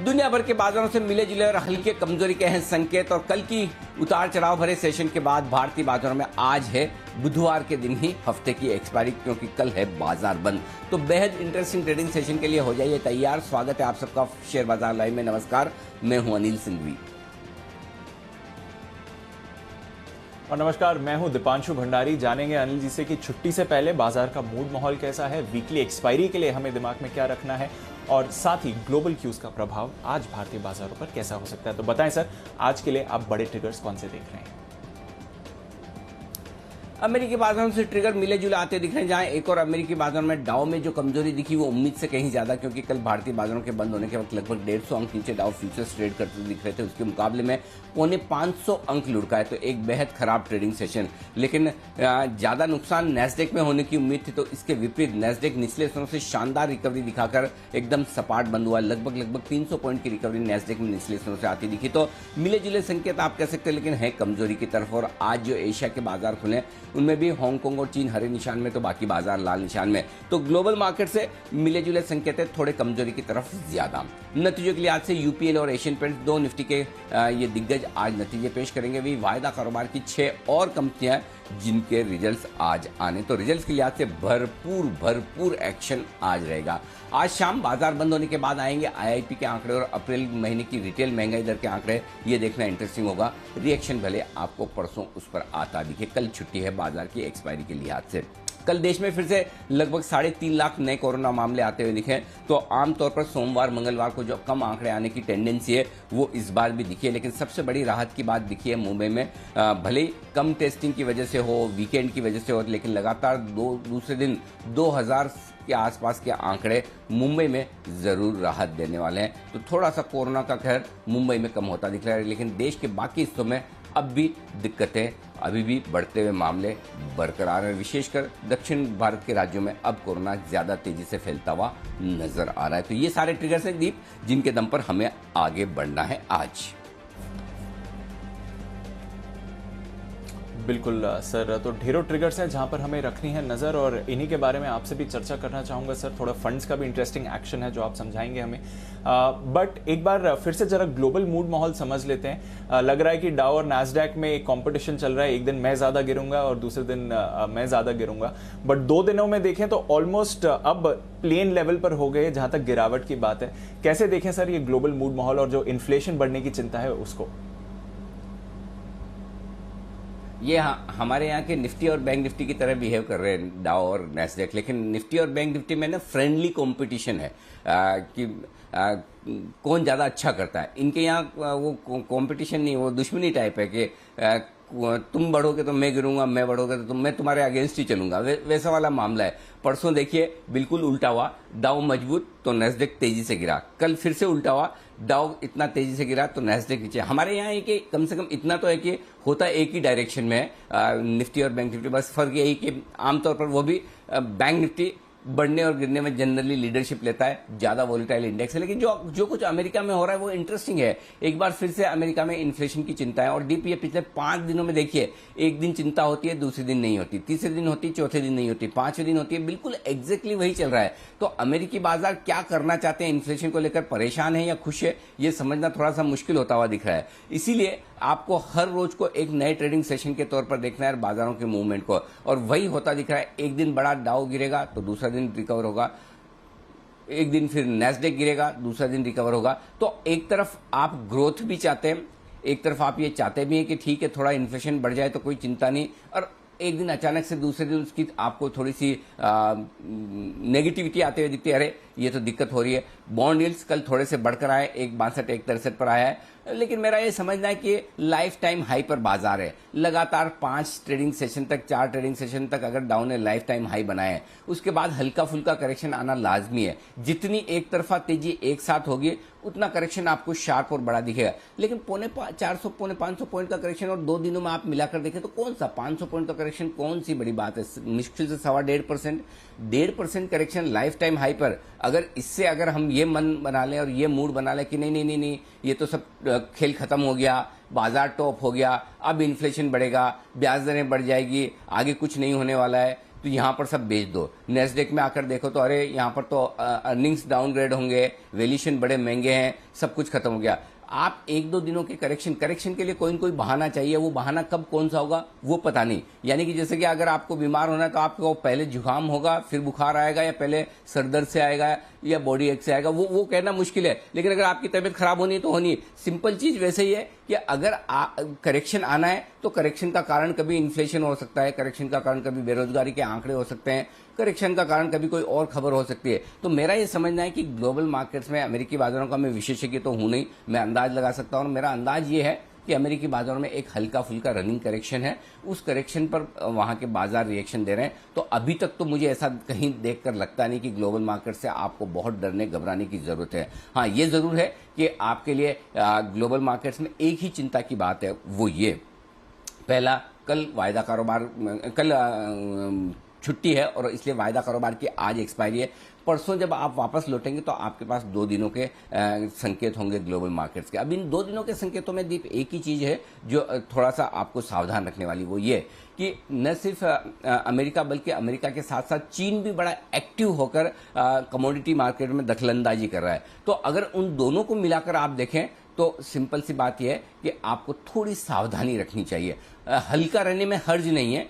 दुनिया भर के बाजारों से मिले जुले और हल्के कमजोरी के हैं संकेत। और कल की उतार चढ़ाव भरे सेशन के बाद भारतीय बाजारों में आज है बुधवार के दिन ही हफ्ते की एक्सपायरी, क्योंकि कल है बाजार बंद। तो बेहद इंटरेस्टिंग ट्रेडिंग सेशन के लिए हो जाइए तैयार। स्वागत है आप सबका शेयर बाजार लाइव में। नमस्कार, मैं हूं अनिल सिंघवी। और नमस्कार, मैं हूं दीपांशु भंडारी। जानेंगे अनिल जी से कि छुट्टी से पहले बाजार का मूड माहौल कैसा है, वीकली एक्सपायरी के लिए हमें दिमाग में क्या रखना है, और साथ ही ग्लोबल क्यूज का प्रभाव आज भारतीय बाजारों पर कैसा हो सकता है। तो बताएं सर, आज के लिए आप बड़े ट्रिगर्स कौन से देख रहे हैं? अमेरिकी बाजारों से ट्रिगर मिले जुले आते दिख रहे हैं, जहां एक और अमेरिकी बाजार में डाउ में जो कमजोरी दिखी वो उम्मीद से कहीं ज्यादा, क्योंकि कल भारतीय बाजारों के बंद होने के वक्त लगभग 150 अंक नीचे डाउ फ्यूचर्स ट्रेड करते दिख रहे थे। उसके मुकाबले में पौने 500 अंक लुढ़का है, तो एक बेहद खराब ट्रेडिंग सेशन। लेकिन ज्यादा नुकसान नैस्डैक में होने की उम्मीद थी, तो इसके विपरीत नैस्डैक निचले स्तरों से शानदार रिकवरी दिखाकर एकदम सपाट बंद हुआ। लगभग 300 पॉइंट की रिकवरी नैस्डैक में निचले स्तरों से आती दिखी। तो मिले जुले संकेत आप कह सकते हैं, लेकिन है कमजोरी की तरफ। और आज जो एशिया के बाजार खुले उनमें भी हांगकांग और चीन हरे निशान में, तो बाकी बाजार लाल निशान में। तो ग्लोबल मार्केट से मिले जुले संकेत है थोड़े कमजोरी की तरफ ज्यादा। नतीजों के लिए आज से यूपीएल और एशियन पेंट्स, दो निफ्टी के ये दिग्गज आज नतीजे पेश करेंगे। भी वायदा कारोबार की 6 और कंपनियां जिनके रिजल्ट्स आज आने, तो रिजल्ट्स के लिहाज से भरपूर एक्शन आज रहेगा। आज शाम बाजार बंद होने के बाद आएंगे आईआईपी के आंकड़े और अप्रैल महीने की रिटेल महंगाई दर के आंकड़े। ये देखना इंटरेस्टिंग होगा। रिएक्शन भले आपको परसों उस पर आता दिखे। कल छुट्टी है बाजार की एक्सपायरी के लिहाज से। कल देश में फिर से लगभग 3.5 लाख नए कोरोना मामले आते हुए दिखे। तो आमतौर पर सोमवार मंगलवार को जो कम आंकड़े आने की टेंडेंसी है वो इस बार भी दिखी है। लेकिन सबसे बड़ी राहत की बात दिखी है मुंबई में। भले ही कम टेस्टिंग की वजह से हो, वीकेंड की वजह से हो, लेकिन लगातार दूसरे दिन 2000 के आसपास के आंकड़े मुंबई में जरूर राहत देने वाले हैं। तो थोड़ा सा कोरोना का कहर मुंबई में कम होता दिख रहा है, लेकिन देश के बाकी हिस्सों में अब भी दिक्कतें, अभी भी बढ़ते हुए मामले बरकरार हैं। विशेषकर दक्षिण भारत के राज्यों में अब कोरोना ज्यादा तेजी से फैलता हुआ नजर आ रहा है। तो ये सारे ट्रिगर्स हैं दीप, जिनके दम पर हमें आगे बढ़ना है आज। बिल्कुल सर, तो ढेरों ट्रिगर्स हैं जहां पर हमें रखनी है नज़र, और इन्हीं के बारे में आपसे भी चर्चा करना चाहूँगा सर। थोड़ा फंड्स का भी इंटरेस्टिंग एक्शन है जो आप समझाएंगे हमें। बट एक बार फिर से जरा ग्लोबल मूड माहौल समझ लेते हैं। लग रहा है कि डाउ और नैस्डैक में एक कॉम्पिटिशन चल रहा है। एक दिन मैं ज़्यादा गिरूंगा और दूसरे दिन मैं ज़्यादा गिरूंगा। बट 2 दिनों में देखें तो ऑलमोस्ट अब प्लेन लेवल पर हो गए जहां तक गिरावट की बात है। कैसे देखें सर ये ग्लोबल मूड माहौल और जो इन्फ्लेशन बढ़ने की चिंता है उसको? ये हमारे यहाँ के निफ्टी और बैंक निफ्टी की तरह बिहेव कर रहे हैं डाउ और नैस्डैक। लेकिन निफ्टी और बैंक निफ्टी में ना फ्रेंडली कंपटीशन है कि कौन ज़्यादा अच्छा करता है। इनके यहाँ वो कंपटीशन नहीं, वो दुश्मनी टाइप है कि तुम बढ़ोगे तो मैं गिरूंगा, मैं बढ़ोगे तो मैं तुम्हारे अगेंस्ट ही चलूंगा, वैसा वाला मामला है। परसों देखिए बिल्कुल उल्टा हुआ, डाउ मजबूत तो नैस्डैक तेजी से गिरा। कल फिर से उल्टा हुआ, डाउ इतना तेजी से गिरा तो नैस्डैक नीचे। हमारे यहाँ है कि कम से कम इतना तो है कि होता एक ही डायरेक्शन में है निफ्टी और बैंक निफ्टी। बस फर्क यही कि आमतौर पर वो भी बैंक निफ्टी बढ़ने और गिरने में जनरली लीडरशिप लेता है, ज्यादा वोलेटाइल इंडेक्स है। लेकिन जो कुछ अमेरिका में हो रहा है वो इंटरेस्टिंग है। एक बार फिर से अमेरिका में इन्फ्लेशन की चिंता है, और डीपीए पिछले 5 दिनों में देखिए, एक दिन चिंता होती है, दूसरे दिन नहीं होती, तीसरे दिन होती है, चौथे दिन नहीं होती, 5वें दिन होती है। बिल्कुल एग्जैक्टली वही चल रहा है। तो अमेरिकी बाजार क्या करना चाहते हैं, इन्फ्लेशन को लेकर परेशान है या खुश है, ये समझना थोड़ा सा मुश्किल होता हुआ दिख रहा है। इसीलिए आपको हर रोज को एक नए ट्रेडिंग सेशन के तौर पर देखना है बाजारों के मूवमेंट को, और वही होता दिख रहा है। एक दिन बड़ा डाउ गिरेगा तो दूसरा दिन रिकवर होगा, एक दिन फिर नैस्डैक गिरेगा, दूसरा दिन रिकवर होगा। तो एक तरफ आप ग्रोथ भी चाहते हैं, एक तरफ आप ये चाहते भी हैं कि ठीक है थोड़ा इन्फ्लेशन बढ़ जाए तो कोई चिंता नहीं, और एक दिन अचानक से दूसरे दिन उसकी आपको थोड़ी सी नेगेटिविटी आते हुए दिखती है, अरे ये तो दिक्कत हो रही है। बॉन्ड यील्ड्स कल थोड़े से बढ़कर आए, 1.62 1.63 पर आया है। लेकिन मेरा ये समझना है कि लाइफ टाइम हाई पर बाजार है। लगातार 5 ट्रेडिंग सेशन तक, 4 ट्रेडिंग सेशन तक अगर डाउन ने लाइफ टाइम हाई बनाए हैं, उसके बाद हल्का फुल्का करेक्शन आना लाजमी है। जितनी एक तरफा तेजी एक साथ होगी उतना करेक्शन आपको शार्प और बड़ा दिखेगा। लेकिन 450 पौने 500 पॉइंट का करेक्शन और 2 दिनों में आप मिलाकर देखें तो कौन सा 500 पॉइंट का करेक्शन कौन सी बड़ी बात है। मुश्किल से 1.25% करेक्शन लाइफ टाइम हाई पर। अगर हम ये मन बना लें और ये मूड बना लें कि नहीं ये तो सब खेल खत्म हो गया, बाजार टॉप हो गया, अब इन्फ्लेशन बढ़ेगा, ब्याज दरें बढ़ जाएगी, आगे कुछ नहीं होने वाला है, तो यहाँ पर सब बेच दो। नेस्डेक में आकर देखो तो अरे यहाँ पर तो अर्निंग्स डाउनग्रेड होंगे, वैल्यूएशन बड़े महंगे हैं, सब कुछ खत्म हो गया। आप एक दो दिनों के करेक्शन के लिए कोई न कोई बहाना चाहिए, वो बहाना कब कौन सा होगा वो पता नहीं। यानी कि जैसे कि अगर आपको बीमार होना है तो आपको पहले जुकाम होगा, फिर बुखार आएगा, या पहले सर दर्द से आएगा, या बॉडी एक से आएगा, वो कहना मुश्किल है। लेकिन अगर आपकी तबीयत खराब होनी है तो होनी है। सिंपल चीज वैसे ही है कि अगर करेक्शन आना है तो करेक्शन का कारण कभी इन्फ्लेशन हो सकता है, करेक्शन का कारण कभी बेरोजगारी के आंकड़े हो सकते हैं, करेक्शन का कारण कभी कोई और खबर हो सकती है। तो मेरा ये समझना है कि ग्लोबल मार्केट्स में, अमेरिकी बाजारों का मैं विशेषज्ञ तो हूं नहीं, मैं अंदाज लगा सकता हूं। मेरा अंदाज ये है कि अमेरिकी बाजारों में एक हल्का फुल्का रनिंग करेक्शन है, उस करेक्शन पर वहां के बाजार रिएक्शन दे रहे हैं। तो अभी तक तो मुझे ऐसा कहीं देखकर लगता नहीं कि ग्लोबल मार्केट से आपको बहुत डरने घबराने की जरूरत है। हाँ, ये जरूर है कि आपके लिए ग्लोबल मार्केट्स में एक ही चिंता की बात है, वो ये, पहला, कल वायदा कारोबार, कल छुट्टी है और इसलिए वायदा कारोबार की आज एक्सपायरी है। परसों जब आप वापस लौटेंगे तो आपके पास 2 दिनों के संकेत होंगे ग्लोबल मार्केट्स के। अब इन 2 दिनों के संकेतों में दीप एक ही चीज है जो थोड़ा सा आपको सावधान रखने वाली, वो ये कि न सिर्फ अमेरिका बल्कि अमेरिका के साथ साथ चीन भी बड़ा एक्टिव होकर कमोडिटी मार्केट में दखलंदाजी कर रहा है। तो अगर उन दोनों को मिलाकर आप देखें तो सिंपल सी बात यह है कि आपको थोड़ी सावधानी रखनी चाहिए। हल्का रहने में हर्ज नहीं है,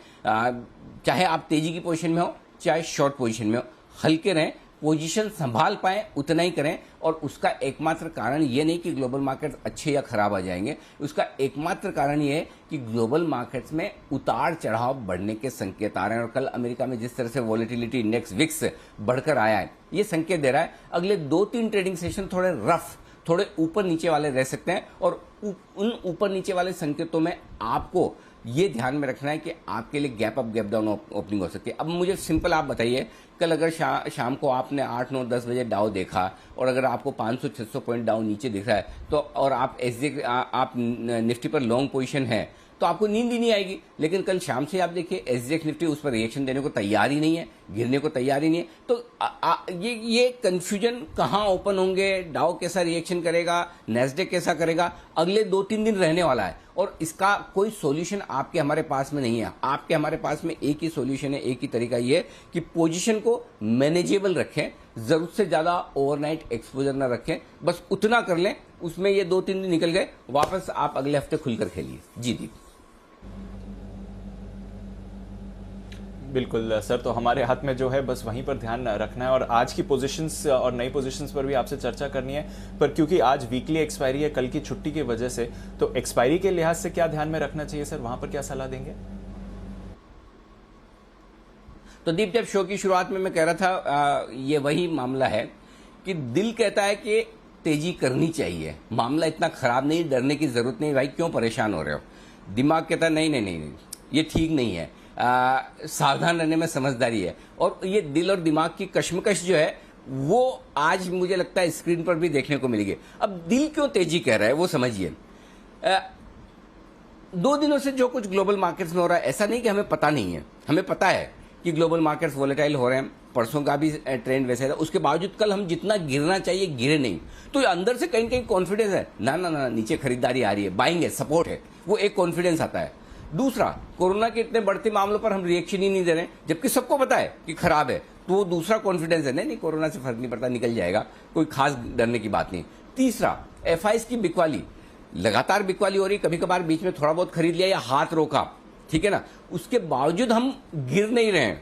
चाहे आप तेजी की पोजीशन में हो चाहे शॉर्ट पोजीशन में हो, हल्के रहें, पोजीशन संभाल पाएं उतना ही करें। और उसका एकमात्र कारण ये नहीं कि ग्लोबल मार्केट्स अच्छे या खराब आ जाएंगे, उसका एकमात्र कारण ये है कि ग्लोबल मार्केट्स में उतार चढ़ाव बढ़ने के संकेत आ रहे हैं। और कल अमेरिका में जिस तरह से वॉलेटिलिटी इंडेक्स विक्स बढ़कर आया है, ये संकेत दे रहा है अगले 2-3 ट्रेडिंग सेशन थोड़े रफ, थोड़े ऊपर नीचे वाले रह सकते हैं। और उन ऊपर नीचे वाले संकेतों में आपको ये ध्यान में रखना है कि आपके लिए gap up gap down opening हो सकती है। अब मुझे सिंपल आप बताइए, कल अगर शाम को आपने 8, 9, 10 बजे डाउ देखा और अगर आपको 500-600 पॉइंट डाउन नीचे दिख रहा है तो, और आप आप निफ्टी पर लॉन्ग पोजीशन है तो आपको नींद ही नहीं आएगी। लेकिन कल शाम से आप देखिए एसजीएक्स निफ्टी उस पर रिएक्शन देने को तैयार ही नहीं है, गिरने को तैयार ही नहीं है। तो ये कंफ्यूजन कहाँ ओपन होंगे, डाउ कैसा रिएक्शन करेगा, नेस्डेक कैसा करेगा, अगले 2-3 दिन रहने वाला है। और इसका कोई सॉल्यूशन आपके हमारे पास में नहीं है। आपके हमारे पास में एक ही सॉल्यूशन है, एक ही तरीका ये है कि पोजीशन को मैनेजेबल रखें, जरूरत से ज्यादा ओवरनाइट एक्सपोजर ना रखें, बस उतना कर लें। उसमें ये 2-3 दिन निकल गए, वापस आप अगले हफ्ते खुलकर खेलिए। जी दीप। बिल्कुल सर, तो हमारे हाथ में जो है बस वहीं पर ध्यान रखना है और आज की पोजीशंस और नई पोजीशंस पर भी आपसे चर्चा करनी है। पर क्योंकि आज वीकली एक्सपायरी है कल की छुट्टी की वजह से, तो एक्सपायरी के लिहाज से क्या ध्यान में रखना चाहिए सर, वहां पर क्या सलाह देंगे? तो दीप, जब शो की शुरुआत में मैं कह रहा था ये वही मामला है कि दिल कहता है कि तेजी करनी चाहिए, मामला इतना खराब नहीं, डरने की जरूरत नहीं, भाई क्यों परेशान हो रहे हो। दिमाग कहता है नहीं, ये ठीक नहीं है, सावधान रहने में समझदारी है। और ये दिल और दिमाग की कश्मकश जो है वो आज मुझे लगता है स्क्रीन पर भी देखने को मिलेगी। अब दिल क्यों तेजी कह रहा है वो समझिए। 2 दिनों से जो कुछ ग्लोबल मार्केट्स में हो रहा है, ऐसा नहीं कि हमें पता नहीं है, हमें पता है कि ग्लोबल मार्केट्स वोलेटाइल हो रहे हैं, परसों का भी ट्रेंड वैसे था। उसके बावजूद कल हम जितना गिरना चाहिए गिरे नहीं, तो अंदर से कहीं कहीं कॉन्फिडेंस है, ना नीचे खरीदारी आ रही है, बाइंग है, सपोर्ट है, वो एक कॉन्फिडेंस आता है। दूसरा, कोरोना के इतने बढ़ते मामलों पर हम रिएक्शन ही नहीं दे रहे, जबकि सबको पता है कि खराब है, तो वो दूसरा कॉन्फिडेंस है, नहीं कोरोना से फर्क नहीं पड़ता, निकल जाएगा, कोई खास डरने की बात नहीं। तीसरा, एफआईएस की बिकवाली, लगातार बिकवाली हो रही, कभी कभार बीच में थोड़ा बहुत खरीद लिया या हाथ रोका, ठीक है ना, उसके बावजूद हम गिर नहीं रहे हैं,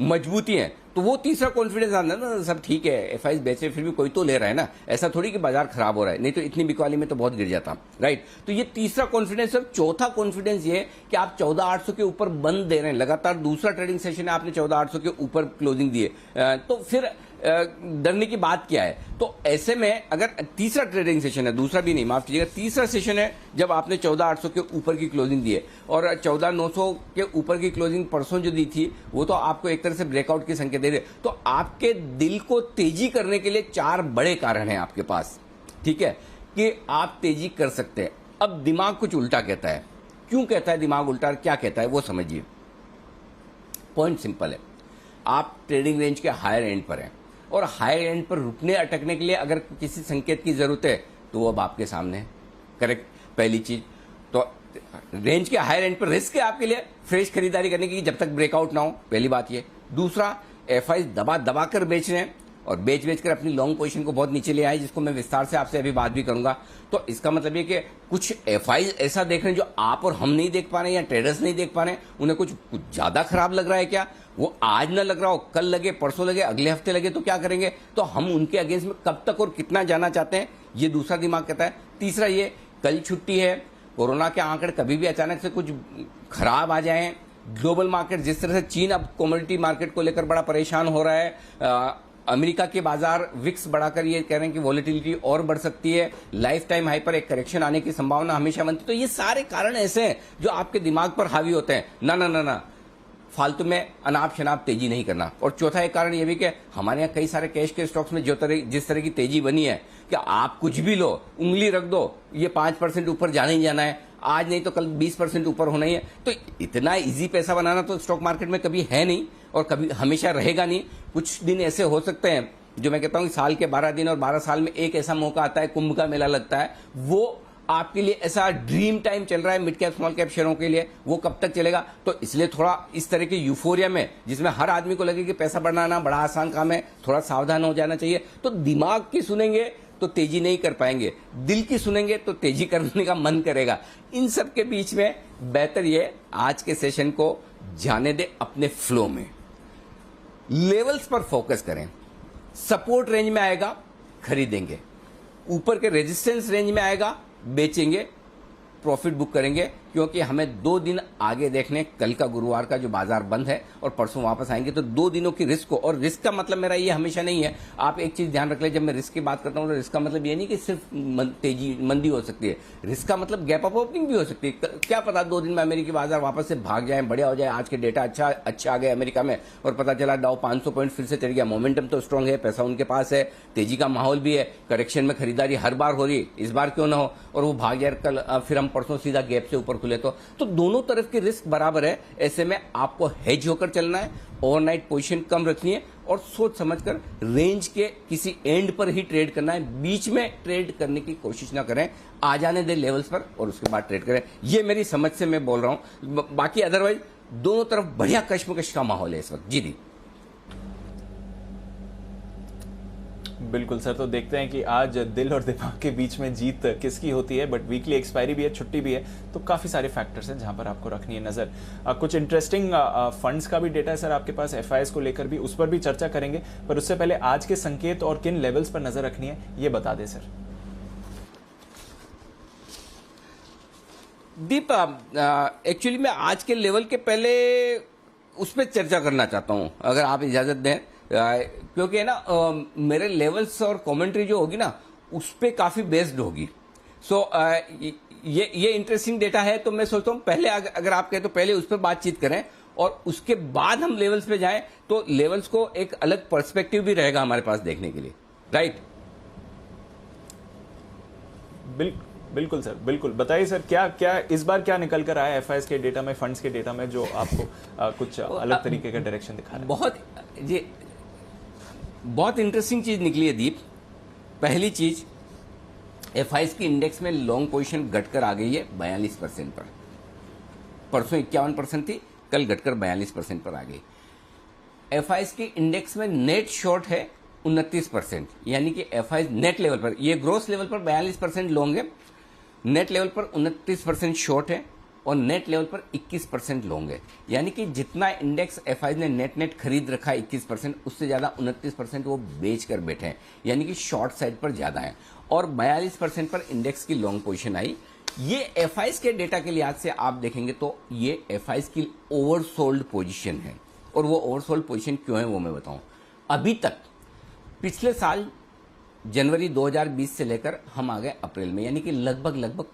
मजबूती है, तो वो तीसरा कॉन्फिडेंस आता है ना, सब ठीक है, एफआईएस बेचे फिर भी कोई तो ले रहा है ना, ऐसा थोड़ी कि बाजार खराब हो रहा है, नहीं तो इतनी बिकवाली में तो बहुत गिर जाता, राइट। तो ये तीसरा कॉन्फिडेंस है। चौथा कॉन्फिडेंस ये है कि आप 14,800 के ऊपर बंद दे रहे हैं, लगातार दूसरा ट्रेडिंग सेशन है, आपने 14,800 के ऊपर क्लोजिंग दिए, तो फिर डरने की बात क्या है। तो ऐसे में अगर तीसरा ट्रेडिंग सेशन है, दूसरा भी नहीं, माफ कीजिएगा, तीसरा सेशन है जब आपने 14,800 के ऊपर की क्लोजिंग दी है, और 14,900 के ऊपर की क्लोजिंग परसों जो दी थी वो तो आपको एक तरह से ब्रेकआउट के संकेत दे रहे। तो आपके दिल को तेजी करने के लिए 4 बड़े कारण हैं आपके पास, ठीक है, कि आप तेजी कर सकते हैं। अब दिमाग कुछ उल्टा कहता है, क्यों कहता है दिमाग उल्टा, क्या कहता है वो समझिए। पॉइंट सिंपल है, आप ट्रेडिंग रेंज के हायर एंड पर हैं और हायर एंड पर रुकने अटकने के लिए अगर किसी संकेत की जरूरत है तो वो अब आपके सामने है, करेक्ट। पहली चीज तो रेंज के हायर एंड पर रिस्क है आपके लिए फ्रेश खरीदारी करने की जब तक ब्रेकआउट ना हो, पहली बात ये। दूसरा, एफआई दबा दबा कर बेच रहे हैं और बेच बेच कर अपनी लॉन्ग पोजीशन को बहुत नीचे ले आए, जिसको मैं विस्तार से आपसे अभी बात भी करूंगा। तो इसका मतलब ये कि कुछ एफआई ऐसा देख रहे हैं जो आप और हम नहीं देख पा रहे हैं या ट्रेडर्स नहीं देख पा रहे हैं, उन्हें कुछ ज्यादा खराब लग रहा है क्या? वो आज ना लग रहा हो, कल लगे, परसों लगे, अगले हफ्ते लगे तो क्या करेंगे? तो हम उनके अगेंस्ट में कब तक और कितना जाना चाहते हैं, ये दूसरा दिमाग कहता है। तीसरा, ये कल छुट्टी है, कोरोना के आंकड़े कभी भी अचानक से कुछ खराब आ जाए, ग्लोबल मार्केट जिस तरह से चीन अब कमोडिटी मार्केट को लेकर बड़ा परेशान हो रहा है, अमेरिका के बाजार विक्स बढ़ाकर ये कह रहे हैं कि वॉलेटिलिटी और बढ़ सकती है, लाइफ टाइम हाई पर एक करेक्शन आने की संभावना हमेशा बनती है। तो ये सारे कारण ऐसे हैं जो आपके दिमाग पर हावी होते हैं। ना ना ना ना, फालतू में अनाप शनाप तेजी नहीं करना। और चौथा एक कारण ये भी कि हमारे यहाँ कई सारे कैश के स्टॉक्स में जिस तरह की तेजी बनी है कि आप कुछ भी लो, उंगली रख दो, ये 5% ऊपर जाना ही जाना है, आज नहीं तो कल 20% ऊपर होना ही है। तो इतना इजी पैसा बनाना तो स्टॉक मार्केट में कभी है नहीं और कभी हमेशा रहेगा नहीं। कुछ दिन ऐसे हो सकते हैं जो मैं कहता हूं कि साल के 12 दिन और 12 साल में एक ऐसा मौका आता है, कुंभ का मेला लगता है, वो आपके लिए ऐसा ड्रीम टाइम चल रहा है मिड कैप स्मॉल कैप शेयरों के लिए। वो कब तक चलेगा? तो इसलिए थोड़ा इस तरह की यूफोरिया में, जिसमें हर आदमी को लगे कि पैसा बनाना बड़ा आसान काम है, थोड़ा सावधान हो जाना चाहिए। तो दिमाग की सुनेंगे तो तेजी नहीं कर पाएंगे, दिल की सुनेंगे तो तेजी करने का मन करेगा। इन सब के बीच में बेहतर ये आज के सेशन को जाने दे अपने फ्लो में, लेवल्स पर फोकस करें। सपोर्ट रेंज में आएगा, खरीदेंगे, ऊपर के रेजिस्टेंस रेंज में आएगा, बेचेंगे, प्रॉफिट बुक करेंगे, क्योंकि हमें 2 दिन आगे देखने। कल का गुरुवार का जो बाजार बंद है और परसों वापस आएंगे, तो 2 दिनों की रिस्क को, और रिस्क का मतलब मेरा ये हमेशा नहीं है, आप एक चीज ध्यान रख ले, जब मैं रिस्क की बात करता हूं तो रिस्क का मतलब ये नहीं कि सिर्फ तेजी मंदी हो सकती है, रिस्क का मतलब गैप अप ओपनिंग भी हो सकती है। क्या पता 2 दिन में अमेरिकी बाजार वापस से भाग जाए, बढ़िया हो जाए, आज के डेटा अच्छा आ गया अमेरिका में और पता चला डाउ 500 पॉइंट फिर से चढ़ गया। मोमेंटम तो स्ट्रांग है, पैसा उनके पास है, तेजी का माहौल भी है, करेक्शन में खरीदारी हर बार हो रही है, इस बार क्यों ना हो, और वो भाग जाए कल, फिर हम परसों सीधा गैप से ऊपर खुले तो दोनों तरफ की रिस्क बराबर है। ऐसे में आपको हेज होकर चलना है, ओवरनाइट पोजीशन कम रखनी है और सोच समझकर रेंज के किसी एंड पर ही ट्रेड करना है, बीच में ट्रेड करने की कोशिश ना करें, आ जाने दे लेवल्स पर और उसके बाद ट्रेड करें। ये मेरी समझ से मैं बोल रहा हूं, बाकी अदरवाइज दोनों तरफ बढ़िया कश्मकश का माहौल है इस वक्त। जी दी बिल्कुल सर, तो देखते हैं कि आज दिल और दिमाग के बीच में जीत किसकी होती है। बट वीकली एक्सपायरी भी है, छुट्टी भी है, तो काफी सारे फैक्टर्स हैं जहां पर आपको रखनी है नजर। कुछ इंटरेस्टिंग फंड्स का भी डेटा है सर आपके पास, एफआईएस को लेकर भी, उस पर भी चर्चा करेंगे। पर उससे पहले आज के संकेत और किन लेवल्स पर नजर रखनी है ये बता दें सर। दीप, एक्चुअली मैं आज के लेवल के पहले उस पर चर्चा करना चाहता हूं, अगर आप इजाजत दें, क्योंकि है ना मेरे लेवल्स और कमेंट्री जो होगी ना उस पे काफी बेस्ड होगी। सो ये इंटरेस्टिंग डेटा है, तो मैं सोचता हूं पहले अगर आप कहें तो पहले उस पर बातचीत करें और उसके बाद हम लेवल्स पे जाएं, तो लेवल्स को एक अलग पर्सपेक्टिव भी रहेगा हमारे पास देखने के लिए, राइट? बिल्कुल सर, बिल्कुल बताइए सर, क्या इस बार क्या निकल कर आया एफआईएस के डेटा में, फंड्स के डेटा में, जो आपको कुछ अलग तरीके का डायरेक्शन दिखा रहा है? बहुत इंटरेस्टिंग चीज निकली है दीप। पहली चीज, एफआईएस की इंडेक्स में लॉन्ग पोजीशन घटकर आ गई है 42% पर। परसों 51% थी, कल घटकर 42% पर आ गई। एफआईएस की इंडेक्स में नेट शॉर्ट है 29%, यानी कि एफआईएस नेट लेवल पर, ये ग्रोस लेवल पर 42% लॉन्ग है, नेट लेवल पर 29% शॉर्ट है और नेट लेवल पर 21% लॉन्ग है। यानी कि जितना इंडेक्स एफआईएस ने नेट खरीद रखा है 21%, उससे ज्यादा 29% वो बेच कर बैठे हैं, यानी कि शॉर्ट साइड पर ज्यादा है, और 42% पर इंडेक्स की लॉन्ग पोजीशन आई। ये एफआईएस के डेटा के लिहाज से आप देखेंगे तो ये एफआईएस की ओवरसोल्ड पोजीशन है, और वो ओवरसोल्ड पोजीशन क्यों है वो मैं बताऊं। अभी तक पिछले साल जनवरी 2020 से लेकर हम आ गए अप्रैल में, यानी कि लगभग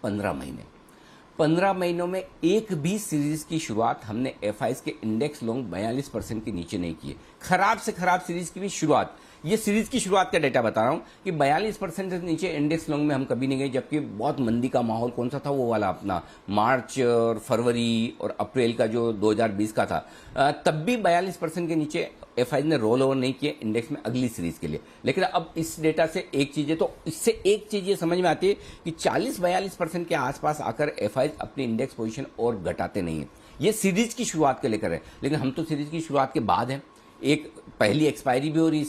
15 महीनों में एक भी सीरीज की शुरुआत हमने एफआईएस के इंडेक्स लॉन्ग 42% के नीचे नहीं की है। खराब से खराब सीरीज की भी शुरुआत, ये सीरीज की शुरुआत का डेटा बता रहा हूं कि 42% से नीचे इंडेक्स लॉन्ग में हम कभी नहीं गए, जबकि बहुत मंदी का माहौल कौन सा था, वो वाला अपना मार्च और फरवरी और अप्रैल का जो 2020 का था, तब भी 42% के नीचे एफआईएस ने रोल ओवर नहीं किए इंडेक्स में अगली सीरीज के लिए। लेकिन अब इस डेटा से एक चीज है, तो इससे एक चीज ये समझ में आती है कि 40-42% के आसपास आकर एफआईएस अपनी इंडेक्स पोजीशन और घटाते नहीं है। ये सीरीज की शुरुआत के लेकर है, लेकिन हम तो सीरीज की शुरुआत के बाद हैं, एक पहली एक्सपायरी भी हो रही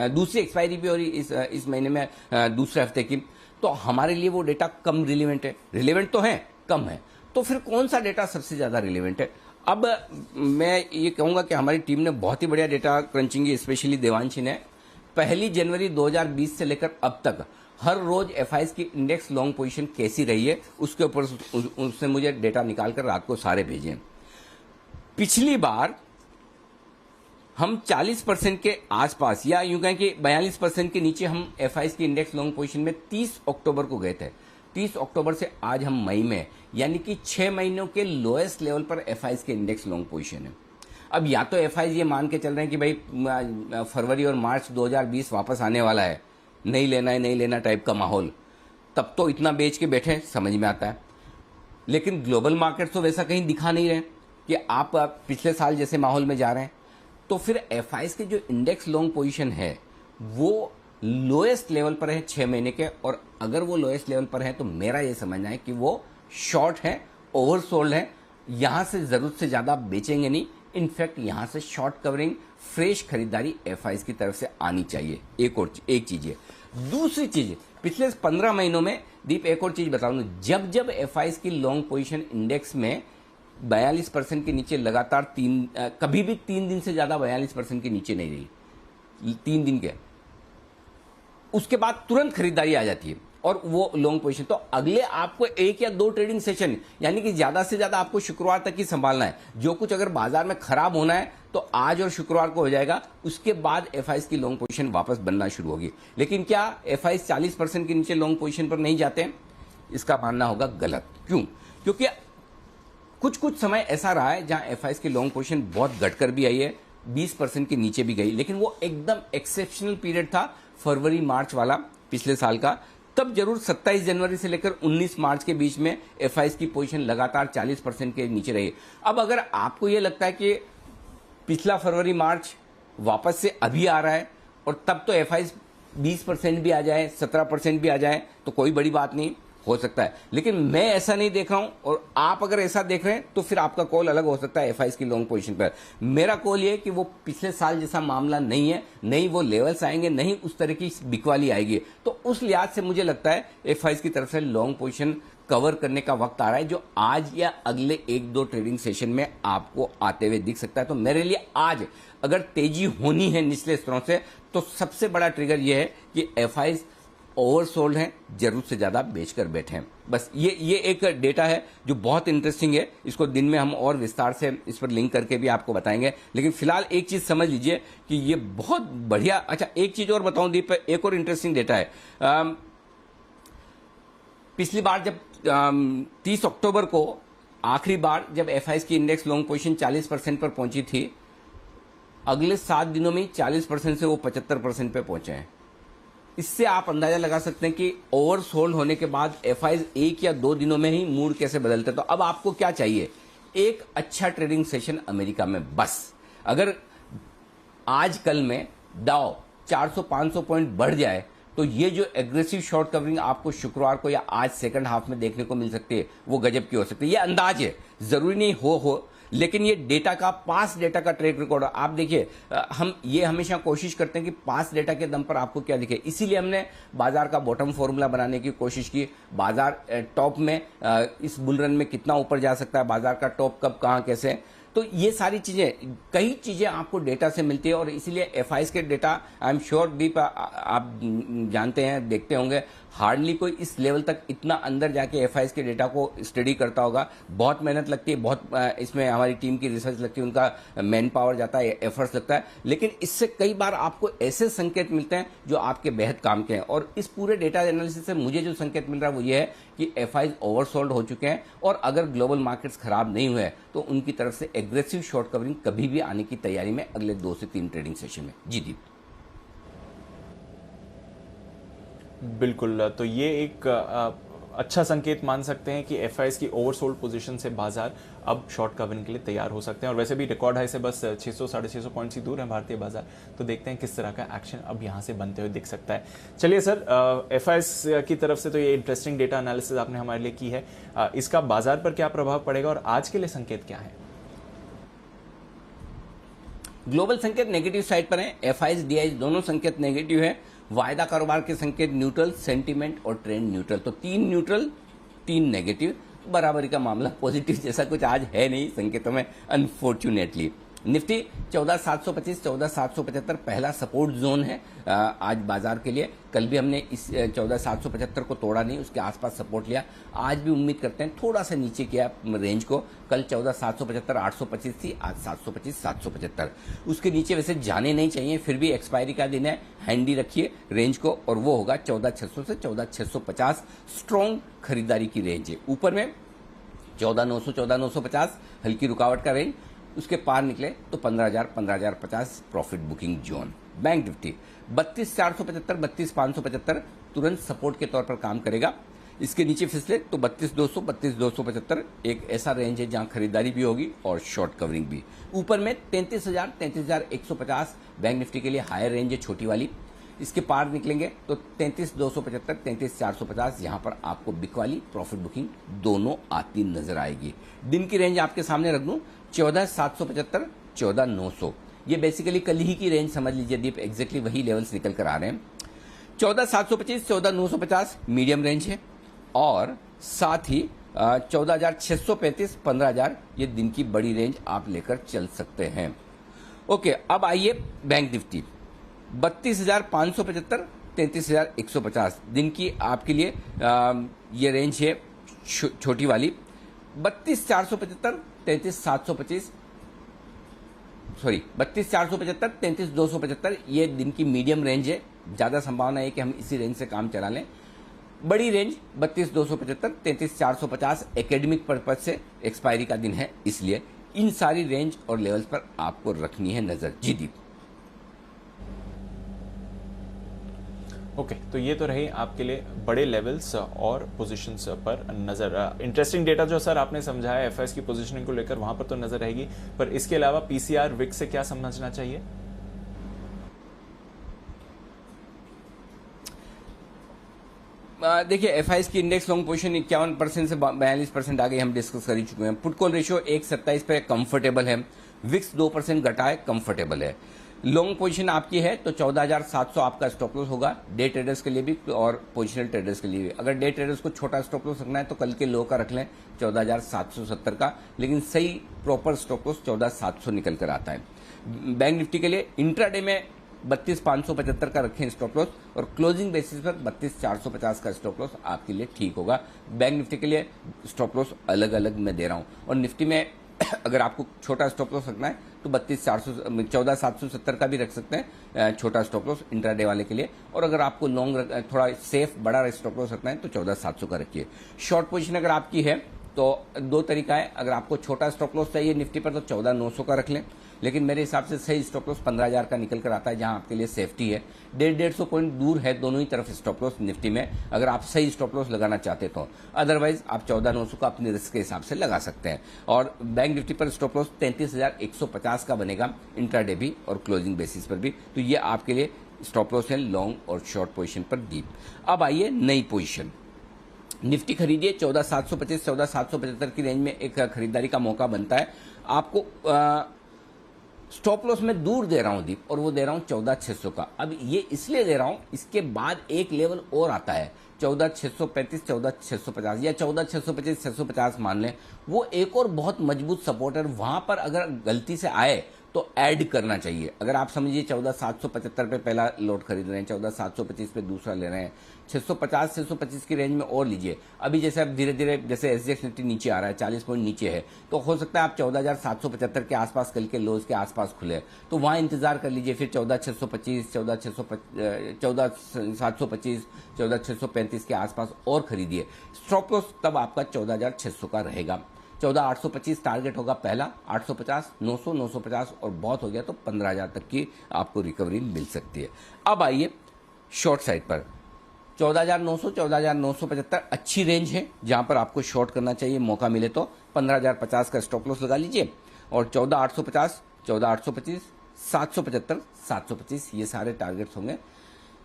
दूसरी एक्सपायरी भी हो रही इस महीने में, दूसरे हफ्ते की। तो हमारे लिए वो डेटा कम रिलेवेंट है। रिलेवेंट तो है, कम है। तो फिर कौन सा डेटा सबसे ज्यादा रिलेवेंट है? अब मैं ये कहूंगा कि हमारी टीम ने बहुत ही बढ़िया डेटा क्रंचिंग, स्पेशली देवांशी ने 1 जनवरी 2020 से लेकर अब तक हर रोज एफआईएस की इंडेक्स लॉन्ग पोजीशन कैसी रही है उसके ऊपर उसने मुझे डेटा निकालकर रात को सारे भेजे। पिछली बार हम 40% के आसपास, या यूं कहें कि 42% के नीचे हम एफआईएस की इंडेक्स लॉन्ग पोजीशन में 30 अक्टूबर को गए थे। 30 अक्टूबर से आज हम मई में, यानी कि 6 महीनों के लोएस्ट लेवल पर एफआईएस के इंडेक्स लॉन्ग पोजीशन है। अब या तो एफआईएस ये मान के चल रहे हैं कि भाई फरवरी और मार्च 2020 वापस आने वाला है, नहीं लेना है, नहीं लेना टाइप का माहौल, तब तो इतना बेच के बैठे, समझ में आता है। लेकिन ग्लोबल मार्केट तो वैसा कहीं दिखा नहीं रहे कि आप पिछले साल जैसे माहौल में जा रहे हैं। तो फिर एफआईएस के जो इंडेक्स लॉन्ग पोजीशन है वो लोएस्ट लेवल पर है 6 महीने के, और अगर वो लोएस्ट लेवल पर है तो मेरा ये समझना है कि वो शॉर्ट है, ओवरसोल्ड है। यहां से जरूरत से ज्यादा बेचेंगे नहीं। इनफैक्ट यहां से शॉर्ट कवरिंग, फ्रेश खरीदारी एफआईएस की तरफ से आनी चाहिए। एक चीज है। दूसरी चीज, पिछले 15 महीनों में दीप एक और चीज बताऊंगा, जब जब एफआईएस की लॉन्ग पोजीशन इंडेक्स में 42% के नीचे लगातार कभी भी 3 दिन से ज्यादा 42% के नीचे नहीं रही, 3 दिन के, उसके बाद तुरंत खरीदारी आ जाती है और वो लॉन्ग पोजीशन। तो अगले आपको 1 या 2 ट्रेडिंग सेशन, यानी कि ज्यादा से ज्यादा आपको शुक्रवार तक ही संभालना है। जो कुछ अगर बाजार में खराब होना है तो आज और शुक्रवार को हो जाएगा, उसके बाद एफआईएस की लॉन्ग पोजीशन वापस बनना शुरू होगी। लेकिन क्या एफआईएस 40% के नीचे लॉन्ग पोजीशन पर नहीं जाते? इसका मानना होगा गलत। क्यों? क्योंकि कुछ समय ऐसा रहा है जहां एफआईएस की लॉन्ग पोजीशन बहुत घटकर भी आई है, 20% के नीचे भी गई, लेकिन वो एकदम एक्सेप्शनल पीरियड था फरवरी मार्च वाला पिछले साल का। तब जरूर 27 जनवरी से लेकर 19 मार्च के बीच में एफआईएस की पोजीशन लगातार 40% के नीचे रही। अब अगर आपको यह लगता है कि पिछला फरवरी मार्च वापस से अभी आ रहा है और तब तो एफआईएस 20% भी आ जाए, 17% भी आ जाए, तो कोई बड़ी बात नहीं, हो सकता है। लेकिन मैं ऐसा नहीं देख रहा हूं, और आप अगर ऐसा देख रहे हैं तो फिर आपका कॉल अलग हो सकता है एफआईएस की लॉन्ग पोजीशन पर। मेरा कॉल ये है कि वो पिछले साल जैसा मामला नहीं है, नहीं वो लेवल्स आएंगे, नहीं उस तरह की बिकवाली आएगी। तो उस लिहाज से मुझे लगता है एफआईएस की तरफ से लॉन्ग पोजीशन कवर करने का वक्त आ रहा है, जो आज या अगले 1-2 ट्रेडिंग सेशन में आपको आते हुए दिख सकता है। तो मेरे लिए आज अगर तेजी होनी है निचले स्तरों से, तो सबसे बड़ा ट्रिगर यह है कि एफआईएस ओवरसोल्ड हैं, जरूरत से ज्यादा बेचकर बैठे हैं। बस ये एक डेटा है जो बहुत इंटरेस्टिंग है। इसको दिन में हम और विस्तार से इस पर लिंक करके भी आपको बताएंगे। लेकिन फिलहाल एक चीज समझ लीजिए कि ये बहुत बढ़िया। अच्छा, एक चीज और बताऊं दीप, एक और इंटरेस्टिंग डेटा है। पिछली बार जब 30 अक्टूबर को आखिरी बार जब एफआईएस की इंडेक्स लॉन्ग पोजीशन 40% पर पहुंची थी, अगले 7 दिनों में 40% से वो 75% पे पहुंचे हैं। इससे आप अंदाजा लगा सकते हैं कि ओवरसोल्ड होने के बाद एफआईएस 1 या 2 दिनों में ही मूड कैसे बदलते हैं। तो अब आपको क्या चाहिए? एक अच्छा ट्रेडिंग सेशन अमेरिका में। बस अगर आज कल में डाउ 400-500 पॉइंट बढ़ जाए तो ये जो एग्रेसिव शॉर्ट कवरिंग आपको शुक्रवार को या आज सेकंड हाफ में देखने को मिल सकती है, वो गजब की हो सकती है। ये अंदाज है, जरूरी नहीं हो, लेकिन ये डेटा का, पास डेटा का ट्रैक रिकॉर्ड। आप देखिए, हम ये हमेशा कोशिश करते हैं कि पास डेटा के दम पर आपको क्या दिखे, इसीलिए हमने बाजार का बॉटम फॉर्मूला बनाने की कोशिश की। बाजार टॉप में इस बुल रन में कितना ऊपर जा सकता है, बाजार का टॉप कब, कहां, कैसे, तो ये सारी चीजें, कई चीजें आपको डेटा से मिलती है। और इसीलिए एफआईएस के डेटा, आई एम श्योर दीप आप जानते हैं, देखते होंगे, हार्डली कोई इस लेवल तक इतना अंदर जाके एफआईएस के डेटा को स्टडी करता होगा। बहुत मेहनत लगती है, बहुत इसमें हमारी टीम की रिसर्च लगती है, उनका मैन पावर जाता है, एफर्ट्स लगता है। लेकिन इससे कई बार आपको ऐसे संकेत मिलते हैं जो आपके बेहद काम के हैं। और इस पूरे डेटा एनालिसिस से मुझे जो संकेत मिल रहा है वो ये है कि एफआईएस ओवरसोल्ड हो चुके हैं, और अगर ग्लोबल मार्केट्स खराब नहीं हुए तो उनकी तरफ से एग्रेसिव शॉर्ट कवरिंग कभी भी आने की तैयारी में अगले 2 से 3 ट्रेडिंग सेशन में। जी दीप। बिल्कुल, तो ये एक अच्छा संकेत मान सकते हैं कि एफआईएस की ओवरसोल्ड पोजीशन से बाजार अब शॉर्ट कवरिंग के लिए तैयार हो सकते हैं। और वैसे भी रिकॉर्ड हाई से बस 600-650 पॉइंट्स ही दूर है भारतीय बाजार। तो देखते हैं किस तरह का एक्शन अब यहां से बनते हुए दिख सकता है। चलिए सर, एफआईएस की तरफ से तो ये इंटरेस्टिंग डेटा एनालिसिस आपने हमारे लिए की है, इसका बाजार पर क्या प्रभाव पड़ेगा और आज के लिए संकेत क्या है? ग्लोबल संकेत नेगेटिव साइड पर है, एफआईज डीआईज दोनों संकेत नेगेटिव है, वायदा कारोबार के संकेत न्यूट्रल, सेंटीमेंट और ट्रेंड न्यूट्रल, तो 3 न्यूट्रल 3 नेगेटिव, बराबरी का मामला, पॉजिटिव जैसा कुछ आज है नहीं संकेतों में अनफॉर्चुनेटली। निफ्टी 14,725 14,775 पहला सपोर्ट जोन है आज बाजार के लिए। कल भी हमने इस 14,775 को तोड़ा नहीं, उसके आसपास सपोर्ट लिया। आज भी उम्मीद करते हैं थोड़ा सा नीचे किया रेंज को। कल 14,775 825 थी, आज 725 775। उसके नीचे वैसे जाने नहीं चाहिए, फिर भी एक्सपायरी का दिन है, हैंडी रखिए रेंज को, और वो होगा 14,600 से 14,650 स्ट्रॉन्ग खरीदारी की रेंज है। ऊपर में 14,900 14,950 हल्की रुकावट का रेंज, उसके पार निकले तो 15,000 15,050 profit booking zone. Bank Nifty 32,475 32,575 तुरंत सपोर्ट के तौर पर काम करेगा। इसके नीचे फिसले तो 32,200 32,275 एक ऐसा रेंज है जहां खरीदारी भी होगी और शॉर्ट कवरिंग भी। ऊपर में 33,000 33,150 बैंक निफ्टी के लिए हायर रेंज है, छोटी वाली। इसके पार निकलेंगे तो 33,275 33,450 यहां पर आपको बिक वाली प्रॉफिट बुकिंग दोनों आती नजर आएगी। दिन की रेंज आपके सामने रख दूं 14,775 14,900, ये बेसिकली कल ही की रेंज समझ लीजिए दीप, एग्जैक्टली वही लेवल्स निकल कर आ रहे हैं। 14,725 14,950 मीडियम रेंज है, और साथ ही 14,635 15,000 ये दिन की बड़ी रेंज आप लेकर चल सकते हैं। ओके, अब आइए बैंक निफ्टी 32,575 33,150 दिन की आपके लिए ये रेंज है छोटी वाली। 32,475 33,725 सॉरी 32,475 33,275 ये दिन की मीडियम रेंज है। ज्यादा संभावना है कि हम इसी रेंज से काम चला लें। बड़ी रेंज 32,275 33,450 एकेडमिक पर्पज से एक्सपायरी का दिन है, इसलिए इन सारी रेंज और लेवल्स पर आपको रखनी है नजर। जी दीप। ओके, तो ये तो रही आपके लिए बड़े लेवल्स और पोजीशंस पर नजर। इंटरेस्टिंग डेटा जो सर आपने समझाया एफएस की पोजीशनिंग को लेकर, वहां पर तो नजर रहेगी, पर इसके अलावा पीसीआर विक्स से क्या समझना चाहिए? देखिए एफआईएस की इंडेक्स लॉन्ग पोजीशन 51% से 42% आ गई, हम डिस्कस कर ही चुके हैं। पुट कॉल रेशियो 1.27 पे कंफर्टेबल है। विक्स 2% घटा है, कंफर्टेबल है। लॉन्ग पोजीशन आपकी है तो 14,700 आपका स्टॉप लॉस होगा, डे ट्रेडर्स के लिए भी और पोजिशनल ट्रेडर्स के लिए भी। अगर डे ट्रेडर्स को छोटा स्टॉप लॉस रखना है तो कल के लो का रख लें 14,770 का, लेकिन सही प्रॉपर स्टॉप लॉस 14,700 निकल कर आता है। बैंक निफ्टी के लिए इंट्राडे में 32,575 का रखें स्टॉप लॉस, और क्लोजिंग बेसिस पर 32,450 का स्टॉप लॉस आपके लिए ठीक होगा। बैंक निफ्टी के लिए स्टॉप लॉस अलग अलग मैं दे रहा हूं, और निफ्टी में अगर आपको छोटा स्टॉप लॉस रखना है तो 14,770 का भी रख सकते हैं छोटा स्टॉप लॉस इंट्राडे वाले के लिए। और अगर आपको लॉन्ग थोड़ा सेफ बड़ा स्टॉप लॉस रखना है तो 14,700 का रखिए। शॉर्ट पोजीशन अगर आपकी है तो दो तरीका है, अगर आपको छोटा स्टॉप लॉस चाहिए निफ्टी पर तो 14,900 का रख लें, लेकिन मेरे हिसाब से सही स्टॉप लॉस 15,000 का निकल कर आता है, जहां आपके लिए सेफ्टी है। 150 पॉइंट दूर है दोनों ही तरफ स्टॉप लॉस निफ्टी में, अगर आप सही स्टॉप लॉस लगाना चाहते तो। अदरवाइज आप 14,900 का अपने रिस्क के हिसाब से लगा सकते हैं। और बैंक निफ्टी पर स्टॉप लॉस 33,150 का बनेगा इंट्राडे भी और क्लोजिंग बेसिस पर भी, तो ये आपके लिए स्टॉप लॉस है लॉन्ग और शॉर्ट पोजिशन पर डीप। अब आइए नई पोजिशन, निफ्टी खरीदिए 14,725 14,775 की रेंज में एक खरीदारी का मौका बनता है। आपको स्टॉप लॉस में दूर दे रहा हूं दीप, और वो दे रहा हूं 14,600 का। अब ये इसलिए दे रहा हूं, इसके बाद एक लेवल और आता है 14,635 14,650 या 14,625 650 मान लें, वो एक और बहुत मजबूत सपोर्ट है। वहां पर अगर गलती से आए तो ऐड करना चाहिए। अगर आप समझिए 14,775 पे पहला लोट खरीद रहे हैं, 14,725 पे दूसरा ले रहे हैं, 650 625 की रेंज में और लीजिए। अभी जैसे अब धीरे धीरे जैसे एसजीएक्स निफ्टी नीचे आ रहा है, 40 पॉइंट नीचे है, तो हो सकता है आप 14,775 के आसपास कल के लोज के आसपास खुले, तो वहां इंतजार कर लीजिए। फिर 14,625 14,725 14,635 के आसपास और खरीदिए। स्टॉप लॉस तब आपका 14,600 का रहेगा। 14,825 टारगेट होगा पहला, 850 900 950 और बहुत हो गया तो 15,000 तक की आपको रिकवरी मिल सकती है। अब आइए शॉर्ट साइड पर 14,900 14,975 अच्छी रेंज है जहां पर आपको शॉर्ट करना चाहिए, मौका मिले तो 15,050 का स्टॉप लॉस लगा लीजिए। और 14,850 14,825 775 725 ये सारे टारगेट्स होंगे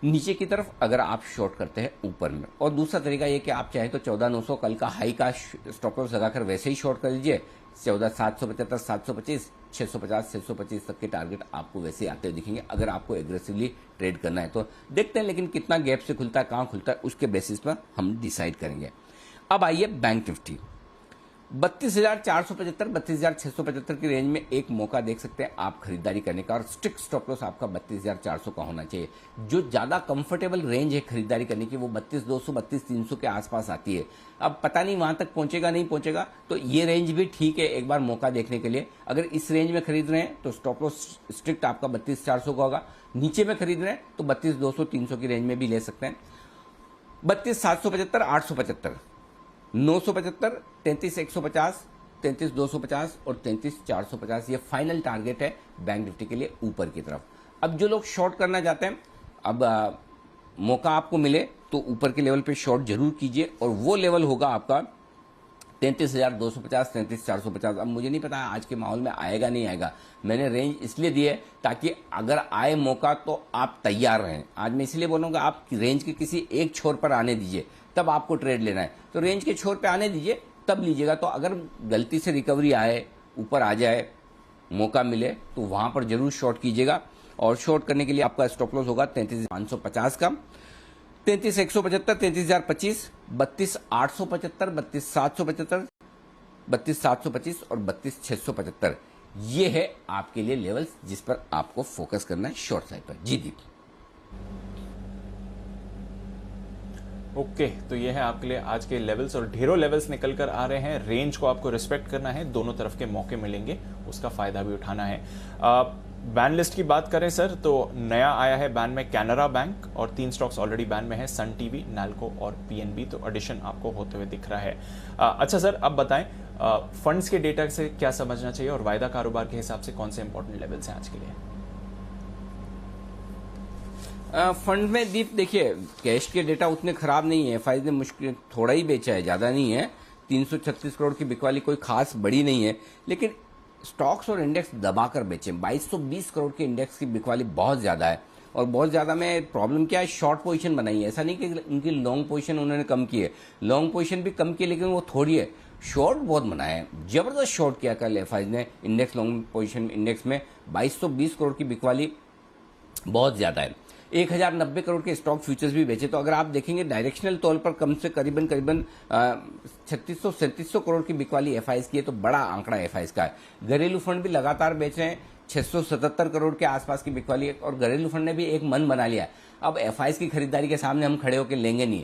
नीचे की तरफ अगर आप शॉर्ट करते हैं ऊपर में। और दूसरा तरीका ये कि आप चाहे तो 14,900 कल का हाई का स्टॉप लॉस लगाकर वैसे ही शॉर्ट कर लीजिए। 14,775, 725, 650, 625 तक के टारगेट आपको वैसे आते हुए दिखेंगे अगर आपको एग्रेसिवली ट्रेड करना है तो। देखते हैं लेकिन कितना गैप से खुलता है, कहाँ खुलता है, उसके बेसिस पर हम डिसाइड करेंगे। अब आइए बैंक निफ्टी 32,475, 32,675 की रेंज में एक मौका देख सकते हैं आप खरीदारी करने का, और स्ट्रिक्ट स्टॉप लॉस आपका 32,400 का होना चाहिए। जो ज्यादा कंफर्टेबल रेंज है खरीदारी करने की वो 32,200, 32,300 के आसपास आती है। अब पता नहीं वहां तक पहुंचेगा नहीं पहुंचेगा, तो ये रेंज भी ठीक है एक बार मौका देखने के लिए। अगर इस रेंज में खरीद रहे हैं तो स्टॉप लॉस स्ट्रिक्ट आपका 32,400 का होगा। नीचे में खरीद रहे हैं तो 32,200, 300 की रेंज में भी ले सकते हैं। 32,775, 875, 975, 33,150, 33,250 और 33,450 ये फाइनल टारगेट है बैंक निफ्टी के लिए ऊपर की तरफ। अब जो लोग शॉर्ट करना चाहते हैं, अब मौका आपको मिले तो ऊपर के लेवल पे शॉर्ट जरूर कीजिए, और वो लेवल होगा आपका 33,250, 33,450। अब मुझे नहीं पता आज के माहौल में आएगा नहीं आएगा, मैंने रेंज इसलिए दी है ताकि अगर आए मौका तो आप तैयार रहें। आज मैं इसलिए बोलूँगा आप रेंज के किसी एक छोर पर आने दीजिए, तब आपको ट्रेड लेना है तो रेंज के छोर पे आने दीजिए तब लीजिएगा। तो अगर गलती से रिकवरी आए, ऊपर आ जाए, मौका मिले तो वहां पर जरूर शॉर्ट कीजिएगा। और शॉर्ट करने के लिए आपका स्टॉप लॉस होगा 33,550 का, 33,175, 33,025, 32,875, 32,775, 32,725 और 32,675 ये है आपके लिए लेवल्स जिस पर आपको फोकस करना है शॉर्ट साइड पर। जी दीप। ओके तो ये है आपके लिए आज के लेवल्स, और ढेरों लेवल्स निकल कर आ रहे हैं। रेंज को आपको रिस्पेक्ट करना है, दोनों तरफ के मौके मिलेंगे, उसका फायदा भी उठाना है। बैन लिस्ट की बात करें सर तो नया आया है बैन में कैनरा बैंक, और 3 स्टॉक्स ऑलरेडी बैन में है, सन टीवी, नाल्को और पीएनबी, तो एडिशन आपको होते हुए दिख रहा है। अच्छा सर अब बताएं फंड्स के डेटा से क्या समझना चाहिए और वायदा कारोबार के हिसाब से कौन से इंपॉर्टेंट लेवल्स हैं आज के लिए? फंड में दीप देखिए कैश के डेटा उतने खराब नहीं है, एफआई ने मुश्किल थोड़ा ही बेचा है, ज्यादा नहीं है। 336 करोड़ की बिकवाली कोई खास बड़ी नहीं है, लेकिन स्टॉक्स और इंडेक्स दबाकर बेचे। 2220 करोड़ के इंडेक्स की बिकवाली बहुत ज्यादा है, और बहुत ज्यादा में प्रॉब्लम क्या है, शॉर्ट पोजीशन बनाई है। ऐसा नहीं कि उनकी लॉन्ग पोजीशन उन्होंने कम की है, लॉन्ग पोजीशन भी कम की है, लेकिन वो थोड़ी है, शॉर्ट बहुत बनाए हैं। जबरदस्त शॉर्ट किया कल एफआई ने इंडेक्स, लॉन्ग पोजीशन इंडेक्स में 2220 करोड़ की बिकवाली बहुत ज्यादा है। 1,090 करोड़ के स्टॉक फ्यूचर्स भी बेचे। तो अगर आप देखेंगे डायरेक्शनल तौर पर कम से करीबन 3600-3700 करोड़ की बिकवाली एफआईएस की है, तो बड़ा आंकड़ा एफआईएस का है। घरेलू फंड भी लगातार बेच रहे हैं, 677 करोड़ के आसपास की बिकवाली है, और घरेलू फंड ने भी एक मन बना लिया है अब एफआईएस की खरीदारी के सामने हम खड़े होकर लेंगे नहीं।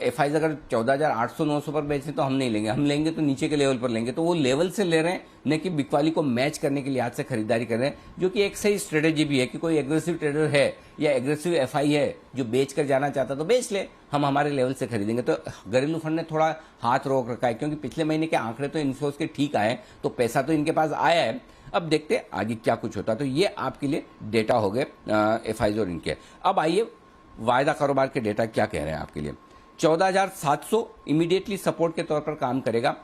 एफआईएस अगर 14,800-900 पर बेचे तो हम नहीं लेंगे, हम लेंगे तो नीचे के लेवल पर लेंगे। तो वो लेवल से ले रहे हैं, न कि बिकवाली को मैच करने के लिहाज से खरीदारी कर रहे हैं, जो कि एक सही स्ट्रेटेजी भी है कि कोई एग्रेसिव ट्रेडर है या एग्रेसिव एफआई है जो बेच कर जाना चाहता तो बेच ले, हम हमारे लेवल से खरीदेंगे। तो घरेलू फंड ने थोड़ा हाथ रोक रखा है, क्योंकि पिछले महीने के आंकड़े तो इन्फ्लोज के ठीक आए, तो पैसा तो इनके पास आया है। अब देखते हैं आगे क्या कुछ होता है। तो ये आपके लिए डेटा हो गए एफआईज और इनके। अब आइए वायदा कारोबार के डेटा क्या कह रहे हैं आपके लिए। 14,700 इमीडिएटली सपोर्ट के तौर पर काम करेगा,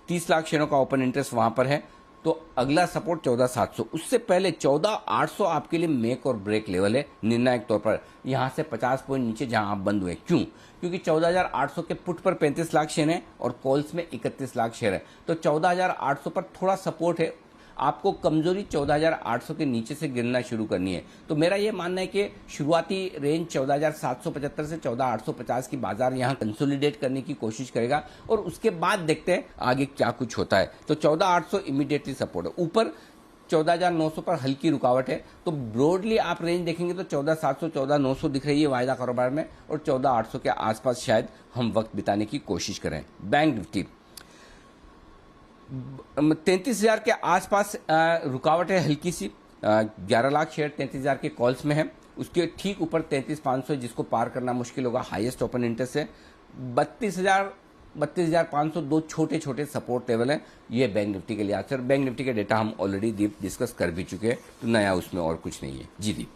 30 लाख शेयरों का ओपन इंटरेस्ट वहां पर है, तो अगला सपोर्ट 14,700। उससे पहले 14,800 आपके लिए मेक और ब्रेक लेवल है निर्णायक तौर पर, यहां से 50 पॉइंट नीचे जहां आप बंद हुए। क्यों? क्योंकि 14,800 के पुट पर 35 लाख शेयर हैं और कॉल्स में 31 लाख शेयर है, तो 14,800 पर थोड़ा सपोर्ट है। आपको कमजोरी 14,800 के नीचे से गिरना शुरू करनी है। तो मेरा यह मानना है कि शुरुआती रेंज 14,775 से 14,850 की बाजार यहां कंसोलिडेट करने की कोशिश करेगा, और उसके बाद देखते हैं आगे क्या कुछ होता है। तो 14,800 इमीडिएटली सपोर्ट है। ऊपर 14,900 पर हल्की रुकावट है, तो ब्रॉडली आप रेंज देखेंगे तो 14,700, 14,900 दिख रही है वायदा कारोबार में, और 14,800 के आसपास शायद हम वक्त बिताने की कोशिश करें। बैंक निफ्टी 33,000 के आसपास रुकावट है हल्की सी, 11 लाख शेयर 33,000 के कॉल्स में है। उसके ठीक ऊपर 33,500 जिसको पार करना मुश्किल होगा, हाईएस्ट ओपन इंटरेस्ट है। 32,000, 32,500 दो छोटे छोटे सपोर्ट लेवल है। ये बैंक निफ्टी के लिए आज। बैंक निफ्टी के डेटा हम ऑलरेडी दीप डिस्कस कर भी चुके हैं, तो नया उसमें और कुछ नहीं है। जी दीप।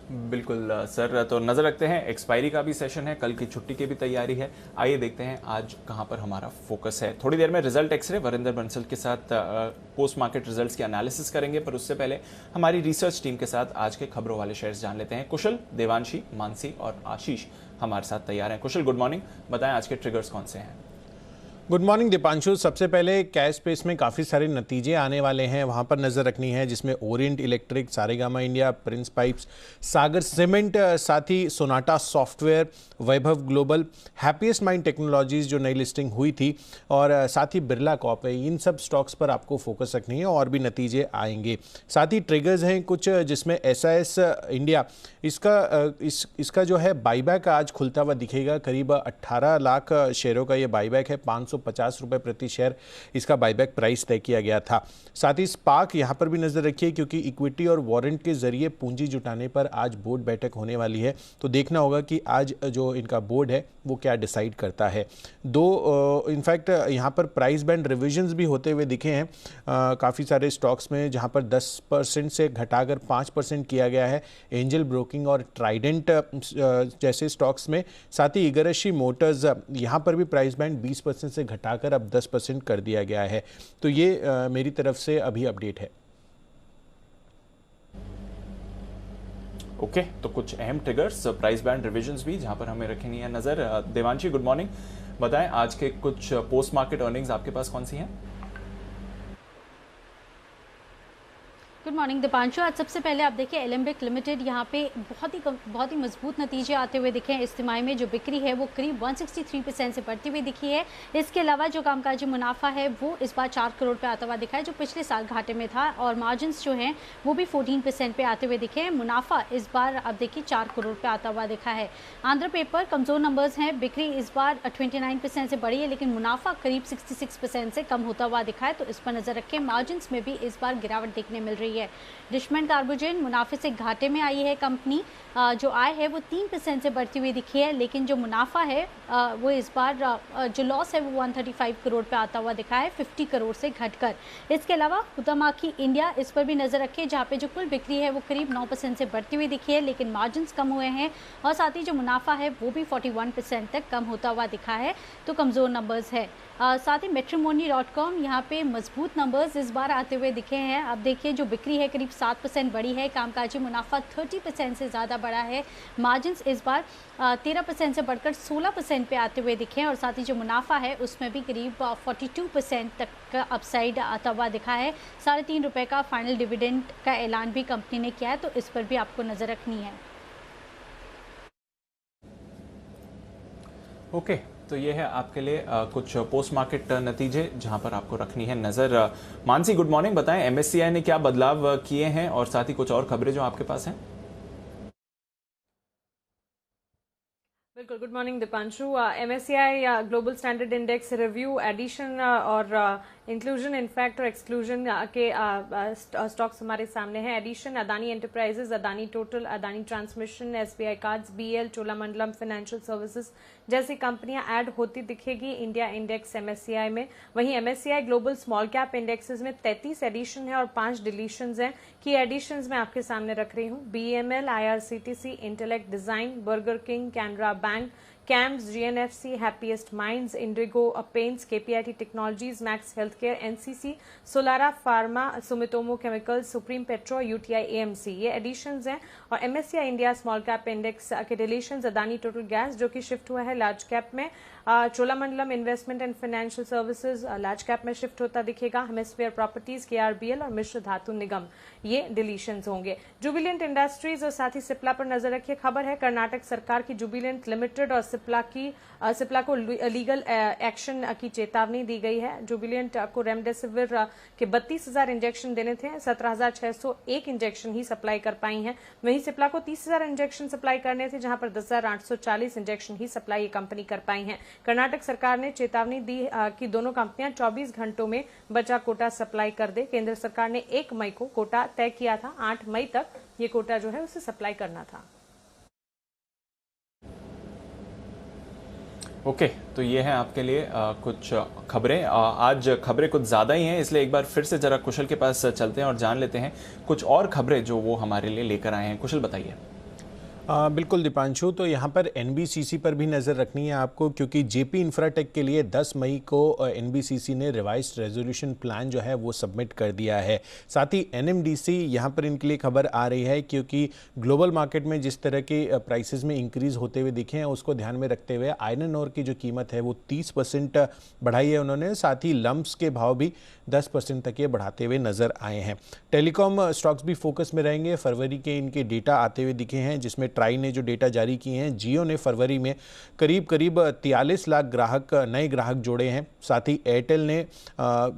बिल्कुल सर, तो नजर रखते हैं, एक्सपायरी का भी सेशन है, कल की छुट्टी की भी तैयारी है। आइए देखते हैं आज कहां पर हमारा फोकस है। थोड़ी देर में रिजल्ट एक्सरे वरिंदर बंसल के साथ पोस्ट मार्केट रिजल्ट्स की एनालिसिस करेंगे, पर उससे पहले हमारी रिसर्च टीम के साथ आज के खबरों वाले शेयर्स जान लेते हैं। कुशल, देवांशी, मानसी और आशीष हमारे साथ तैयार हैं। कुशल, गुड मॉर्निंग, बताएं आज के ट्रिगर्स कौन से हैं? Good morning Deepanshu. सबसे पहले कैश स्पेस में काफ़ी सारे नतीजे आने वाले हैं, वहाँ पर नज़र रखनी है, जिसमें Orient Electric, Saregama India, Prince Pipes, Sagar Cement, साथ ही Sonata Software, Vaibhav Global, Happiest Mind Technologies जो नई लिस्टिंग हुई थी, और साथ ही बिरला कॉप है। इन सब स्टॉक्स पर आपको फोकस रखनी है और भी नतीजे आएंगे। साथ ही ट्रिगर्स हैं कुछ, जिसमें SAS इंडिया, इसका जो है बाईबैक आज खुलता हुआ दिखेगा। करीब 18 लाख शेयरों का ये बाईबैक है, 550 रुपये प्रति शेयर इसका बाईबैक प्राइस तय किया गया था। साथ ही स्पार्क यहाँ पर भी नजर रखिए, क्योंकि इक्विटी और वारंट के जरिए पूंजी जुटाने पर आज बोर्ड बैठक होने वाली है, तो देखना होगा कि आज जो इनका बोर्ड है वो क्या डिसाइड करता है। इनफैक्ट यहाँ पर प्राइस बैंड रिविजन्स भी होते हुए दिखे हैं काफ़ी सारे स्टॉक्स में, जहाँ पर 10% से घटाकर 5% किया गया है एंजल ब्रोकिंग और ट्राइडेंट जैसे स्टॉक्स में। साथ ही इगरशी मोटर्स, यहाँ पर भी प्राइस बैंड 20% से घटाकर अब 10% कर दिया गया है। तो ये मेरी तरफ से अभी अपडेट है। ओके, तो कुछ अहम ट्रिगर्स, प्राइस बैंड रिविजन्स भी जहां पर हमें रखेंगे है नजर। देवांशी, गुड मॉर्निंग, बताएं आज के कुछ पोस्ट मार्केट अर्निंग्स आपके पास कौन सी हैं? Good morning Deepanshu. आज सबसे पहले आप देखिए एलेम्बिक लिमिटेड, यहाँ पे बहुत ही मजबूत नतीजे आते हुए दिखे हैं। इस तिमाही में जो बिक्री है वो करीब 163% से बढ़ती हुई दिखी है। इसके अलावा जो कामकाजी मुनाफा है वो इस बार 4 करोड़ पे आता हुआ दिखा है, जो पिछले साल घाटे में था, और मार्जिन्स जो हैं वो भी 14% पे आते हुए दिखे हैं। मुनाफा इस बार आप देखिए 4 करोड़ पे आता हुआ दिखा है। आंध्र पेपर कमजोर नंबर्स हैं, बिक्री इस बार 29% से बढ़ी है, लेकिन मुनाफा करीब 66% से कम होता हुआ दिखा है, तो इस पर नजर रखें। मार्जिन्स में भी इस बार गिरावट देखने मिल रही है। डिशमेंट कार्बोजेन मुनाफे से घाटे में आई है कंपनी, जो आय है वो 3% से बढ़ती हुई दिखी है, लेकिन जो मुनाफा है वो इस बार जो लॉस है वो 135 करोड़ पे आता हुआ दिखा है, 50 करोड़ से घटकर। इसके अलावा हुतामाकी इंडिया, इस पर भी नजर रखिए, जहाँ पे जो कुल बिक्री है वो करीब 9% से बढ़ती हुई दिखी है, लेकिन मार्जिन्स कम हुए हैं, और साथ ही जो मुनाफा है वो भी 41% तक कम होता हुआ दिखा है, तो कमज़ोर नंबर्स है। साथ ही matrimony.com, यहाँ पे मजबूत नंबर्स इस बार आते हुए दिखे हैं। अब देखिए जो बिक्री है करीब 7% बढ़ी है, कामकाजी मुनाफा 30% से ज़्यादा बढ़ा है, मार्जिन्स इस बार 13% से बढ़कर 16% पे आते हुए दिखे हैं, और साथ ही जो मुनाफा है उसमें भी करीब 42% तक का अपसाइड आता हुआ दिखा है। 3.5 रुपये का फाइनल डिविडेंड का ऐलान भी कंपनी ने किया है, तो इस पर भी आपको नज़र रखनी है। ओके, तो ये है आपके लिए कुछ पोस्ट मार्केट नतीजे जहां पर आपको रखनी है नजर। मानसी, गुड मॉर्निंग, बताएं MSCI ने क्या बदलाव किए हैं, और साथ ही कुछ और खबरें जो आपके पास हैं। बिल्कुल, good morning Deepanshu. MSCI global standard index review addition और इंक्लूजन, इनफैक्ट और एक्सक्लूजन के स्टॉक्स हमारे सामने हैं। Addition Adani Enterprises, Adani Total, Adani Transmission, SBI Cards, BL, Cholamandalam Financial Services जैसी कंपनियां ऐड होती दिखेगी इंडिया इंडेक्स MSCI में। वहीं MSCI global small cap indexes में 33 एडिशन है और 5 डिलीशंस हैं। की एडिशंस मैं आपके सामने रख रही हूँ। BML, IRCTC, intellect design, burger king, Canara bank, CAMS, GNFC, happiest minds, Indigo paints, KPIT technologies, max health care, NCC, Solara pharma, Sumitomo chemicals, supreme petro, UTI AMC, ये एडिशंस हैं। और MSCI India small cap index के deletions, Adani total gas जो कि shift हुआ है large cap में, Cholamandalam investment and financial services large cap में शिफ्ट होता दिखेगा, हेमिस्फीयर प्रॉपर्टीज, KRBL और मिश्र धातु निगम, ये डिलीशंस होंगे। जुबिलेंट इंडस्ट्रीज और साथ ही सिप्ला पर नजर रखिए। खबर है कर्नाटक सरकार की जुबिलेंट लिमिटेड और सिप्ला को लीगल एक्शन की चेतावनी दी गई है। जुबिलेंट को रेमडेसिविर के 32,000 इंजेक्शन देने थे, 17,601 इंजेक्शन ही सप्लाई कर पाई हैं। वहीं सिप्ला को 30,000 इंजेक्शन सप्लाई करने थे, जहां पर 10,840 इंजेक्शन ही सप्लाई ये कंपनी कर पाई है। कर्नाटक सरकार ने चेतावनी दी कि दोनों कंपनियां 24 घंटों में बचा कोटा सप्लाई कर दे। केंद्र सरकार ने 1 मई को कोटा तय किया था, 8 मई तक ये कोटा जो है उसे सप्लाई करना था। ओके, तो ये है आपके लिए कुछ खबरें। आज खबरें कुछ ज़्यादा ही हैं, इसलिए एक बार फिर से ज़रा कुशल के पास चलते हैं और जान लेते हैं कुछ और खबरें जो वो हमारे लिए लेकर आए हैं। कुशल, बताइए। बिल्कुल दीपांशु, तो यहाँ पर एनबीसीसी पर भी नज़र रखनी है आपको, क्योंकि जेपी इंफ्राटेक के लिए 10 मई को एनबीसीसी ने रिवाइज्ड रेजोल्यूशन प्लान जो है वो सबमिट कर दिया है। साथ ही एनएमडीसी यहाँ पर इनके लिए खबर आ रही है, क्योंकि ग्लोबल मार्केट में जिस तरह के प्राइसेस में इंक्रीज़ होते हुए दिखे हैं उसको ध्यान में रखते हुए आयरन ओर की जो कीमत है वो 30% बढ़ाई है उन्होंने। साथ ही लम्प्स के भाव भी 10% तक ये बढ़ाते हुए नज़र आए हैं। टेलीकॉम स्टॉक्स भी फोकस में रहेंगे। फरवरी के इनके डेटा आते हुए दिखे हैं, जिसमें ट्राई ने जो डेटा जारी किए हैं, जियो ने फरवरी में करीब 43 लाख नए ग्राहक जोड़े हैं। साथ ही एयरटेल ने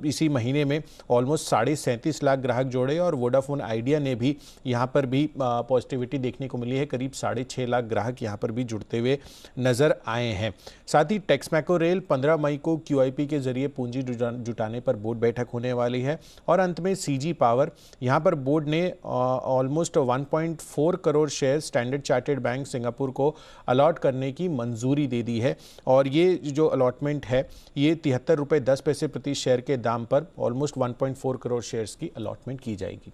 इसी महीने में ऑलमोस्ट 37.5 लाख ग्राहक जोड़े, और वोडाफोन आइडिया ने भी यहाँ पर भी पॉजिटिविटी देखने को मिली है, करीब 6.5 लाख ग्राहक यहाँ पर भी जुड़ते हुए नजर आए हैं। साथ ही टेक्समैको रेल 15 मई को QIP के जरिए पूंजी जुटाने पर बोर्ड बैठक होने वाली है। और अंत में CG पावर, यहाँ पर बोर्ड ने almost 1.4 crore share standard chartered bank Singapore को अलॉट करने की मंजूरी दे दी है, और ये जो अलॉटमेंट है ये 73 रुपये 10 पैसे प्रति शेयर के दाम पर ऑलमोस्ट 1.4 करोड़ शेयर्स की अलॉटमेंट की जाएगी।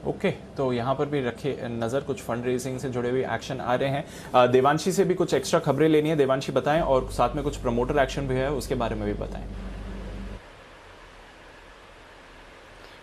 ओके, तो यहाँ पर भी रखे नज़र, कुछ फंड रेजिंग से जुड़े हुए एक्शन आ रहे हैं। देवांशी से भी कुछ एक्स्ट्रा खबरें लेनी है, देवांशी बताएं, और साथ में कुछ प्रमोटर एक्शन भी है उसके बारे में भी बताएं।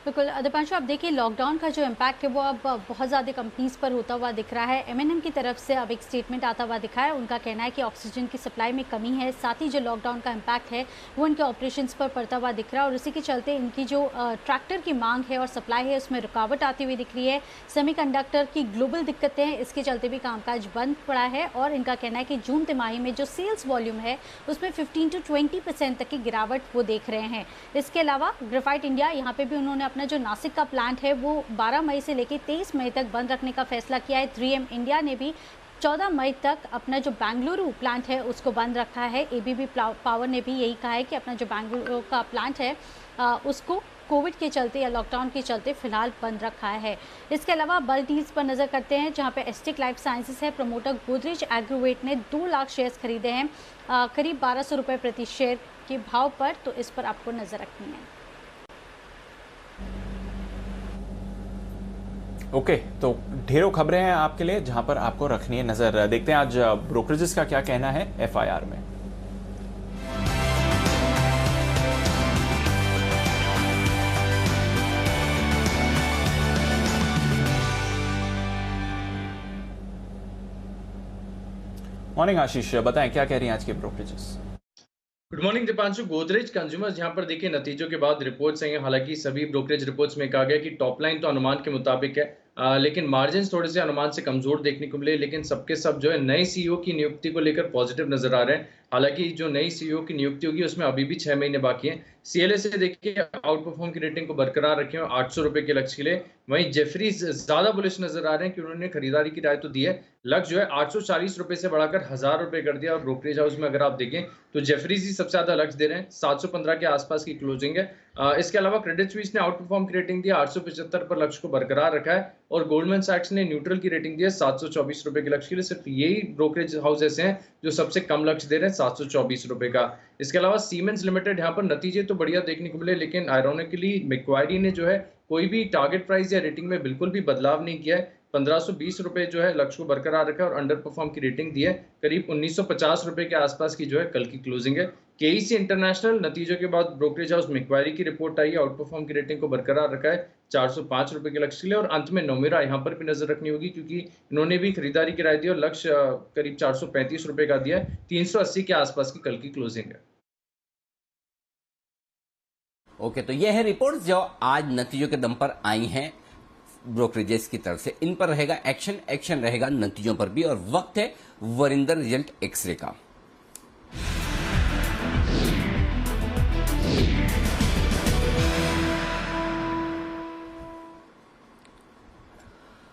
बिल्कुल दीपांशु, आप देखिए लॉकडाउन का जो इम्पैक्ट है वो अब बहुत ज़्यादा कंपनीज पर होता हुआ दिख रहा है। M&M की तरफ से अब एक स्टेटमेंट आता हुआ दिखा है। उनका कहना है कि ऑक्सीजन की सप्लाई में कमी है, साथ ही जो लॉकडाउन का इम्पैक्ट है वो इनके ऑपरेशंस पर पड़ता हुआ दिख रहा है, और इसी के चलते इनकी जो ट्रैक्टर की मांग है और सप्लाई है उसमें रुकावट आती हुई दिख रही है। सेमीकंडक्टर की ग्लोबल दिक्कतें हैं, इसके चलते भी कामकाज बंद पड़ा है, और इनका कहना है कि जून तिमाही में जो सेल्स वॉल्यूम है उसमें 15 to 20% तक की गिरावट वो देख रहे हैं। इसके अलावा ग्रेफाइट इंडिया, यहाँ पे भी उन्होंने अपना जो नासिक का प्लांट है वो 12 मई से लेकर 23 मई तक बंद रखने का फैसला किया है। 3M इंडिया ने भी 14 मई तक अपना जो बेंगलुरु प्लांट है उसको बंद रखा है। ABB पावर ने भी यही कहा है कि अपना जो बेंगलुरु का प्लांट है उसको कोविड के चलते या लॉकडाउन के चलते फिलहाल बंद रखा है। इसके अलावा बल्क डील्स पर नजर करते हैं, जहां पे एस्टिक लाइफ साइंसेस है। प्रमोटर गोदरेज एग्रोवेट ने 2 लाख शेयर्स खरीदे हैं करीब 1200 रुपये प्रति शेयर के भाव पर, तो इस पर आपको नजर रखनी है। ओके, तो ढेरों खबरें हैं आपके लिए जहां पर आपको रखनी है नजर। देखते हैं आज ब्रोकरेजेस का क्या कहना है FIR में। मॉर्निंग आशीष, बताएं क्या कह रही हैं आज के brokerages. Good morning Deepanshu. Godrej consumers यहाँ पर देखिए नतीजों के बाद रिपोर्ट्स आई हैं। हालांकि सभी ब्रोकरेज रिपोर्ट्स में कहा गया कि टॉप लाइन तो अनुमान के मुताबिक है, लेकिन मार्जिन थोड़े से अनुमान से कमजोर देखने को मिले। लेकिन सबके सब जो है नए CEO की नियुक्ति को लेकर पॉजिटिव नजर आ रहे हैं। हालांकि जो नई CEO की नियुक्ति होगी उसमें अभी भी 6 महीने बाकी हैं। CLA से देखिए आउट परफॉर्म की रेटिंग को बरकरार रखे हैं 800 रुपए के लक्ष्य के लिए। वहीं जेफरीज ज्यादा बुलिश नजर आ रहे हैं कि उन्होंने खरीदारी की राय तो दी है, लक्ष्य जो है 840 रुपए से बढ़ाकर 1000 रुपए कर दिया। और ब्रोकरेज हाउस में अगर आप देखें तो जेफरीज ही सबसे ज्यादा लक्ष्य दे रहे हैं, 715 के आसपास की क्लोजिंग है। इसके अलावा क्रेडिट स्विस ने आउट परफॉर्म की रेटिंग दी 875 पर लक्ष्य को बरकरार रखा है, और गोल्डमैन सैक्स ने न्यूट्रल की रेटिंग दी है 724 रुपए के लक्ष्य के लिए। सिर्फ यही ब्रोकरेज हाउस ऐसे हैं जो सबसे कम लक्ष्य दे रहे हैं 724 रुपए का। इसके अलावा सीमेंस लिमिटेड, यहाँ पर नतीजे तो बढ़िया देखने को मिले, लेकिन आयरोनिकली मैक्वायरी ने जो है कोई भी टारगेट प्राइस या रेटिंग में बिल्कुल भी बदलाव नहीं किया है। 1520 रुपए जो है लक्ष्य को बरकरार रखा है, और अंडर परफॉर्म की रेटिंग दी है करीब 1950 रुपए के आसपास की जो है कल की क्लोजिंग है। KEC इंटरनेशनल नतीजों के बाद ब्रोकरेज हाउस मैक्वायरी की रिपोर्ट आई है, आउट परफॉर्म की रेटिंग को बरकरार रखा है 405 रुपए के लक्ष्य के लिए। और अंत में नोमेरा, यहाँ पर भी नजर रखनी होगी क्योंकि इन्होंने भी खरीदारी की राय दी और लक्ष्य करीब 435 रुपए का दिया है, 380 के आसपास की कल की क्लोजिंग है। ओके, तो ये है रिपोर्ट्स जो आज नतीजों के दम पर आई हैं ब्रोकरेजेस की तरफ से। इन पर रहेगा एक्शन रहेगा नतीजों पर भी, और वक्त है वरिंदर रिजल्ट एक्सरे का।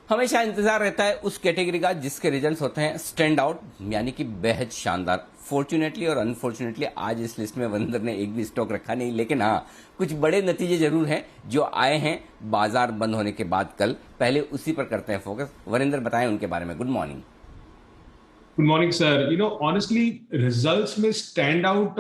हमेशा इंतजार रहता है उस कैटेगरी का जिसके रिजल्ट्स होते हैं स्टैंड आउट, यानी कि बेहद शानदार। फॉर्चुनेटली और अनफॉर्चुनेटली आज इस लिस्ट में वरिंदर ने एक भी स्टॉक रखा नहीं, लेकिन हाँ कुछ बड़े नतीजे जरूर हैं जो आए हैं बाजार बंद होने के बाद कल। पहले उसी पर करते हैं फोकस। वरिंदर बताएं उनके बारे में। Good morning. Good morning sir. Honestly results में स्टैंड आउट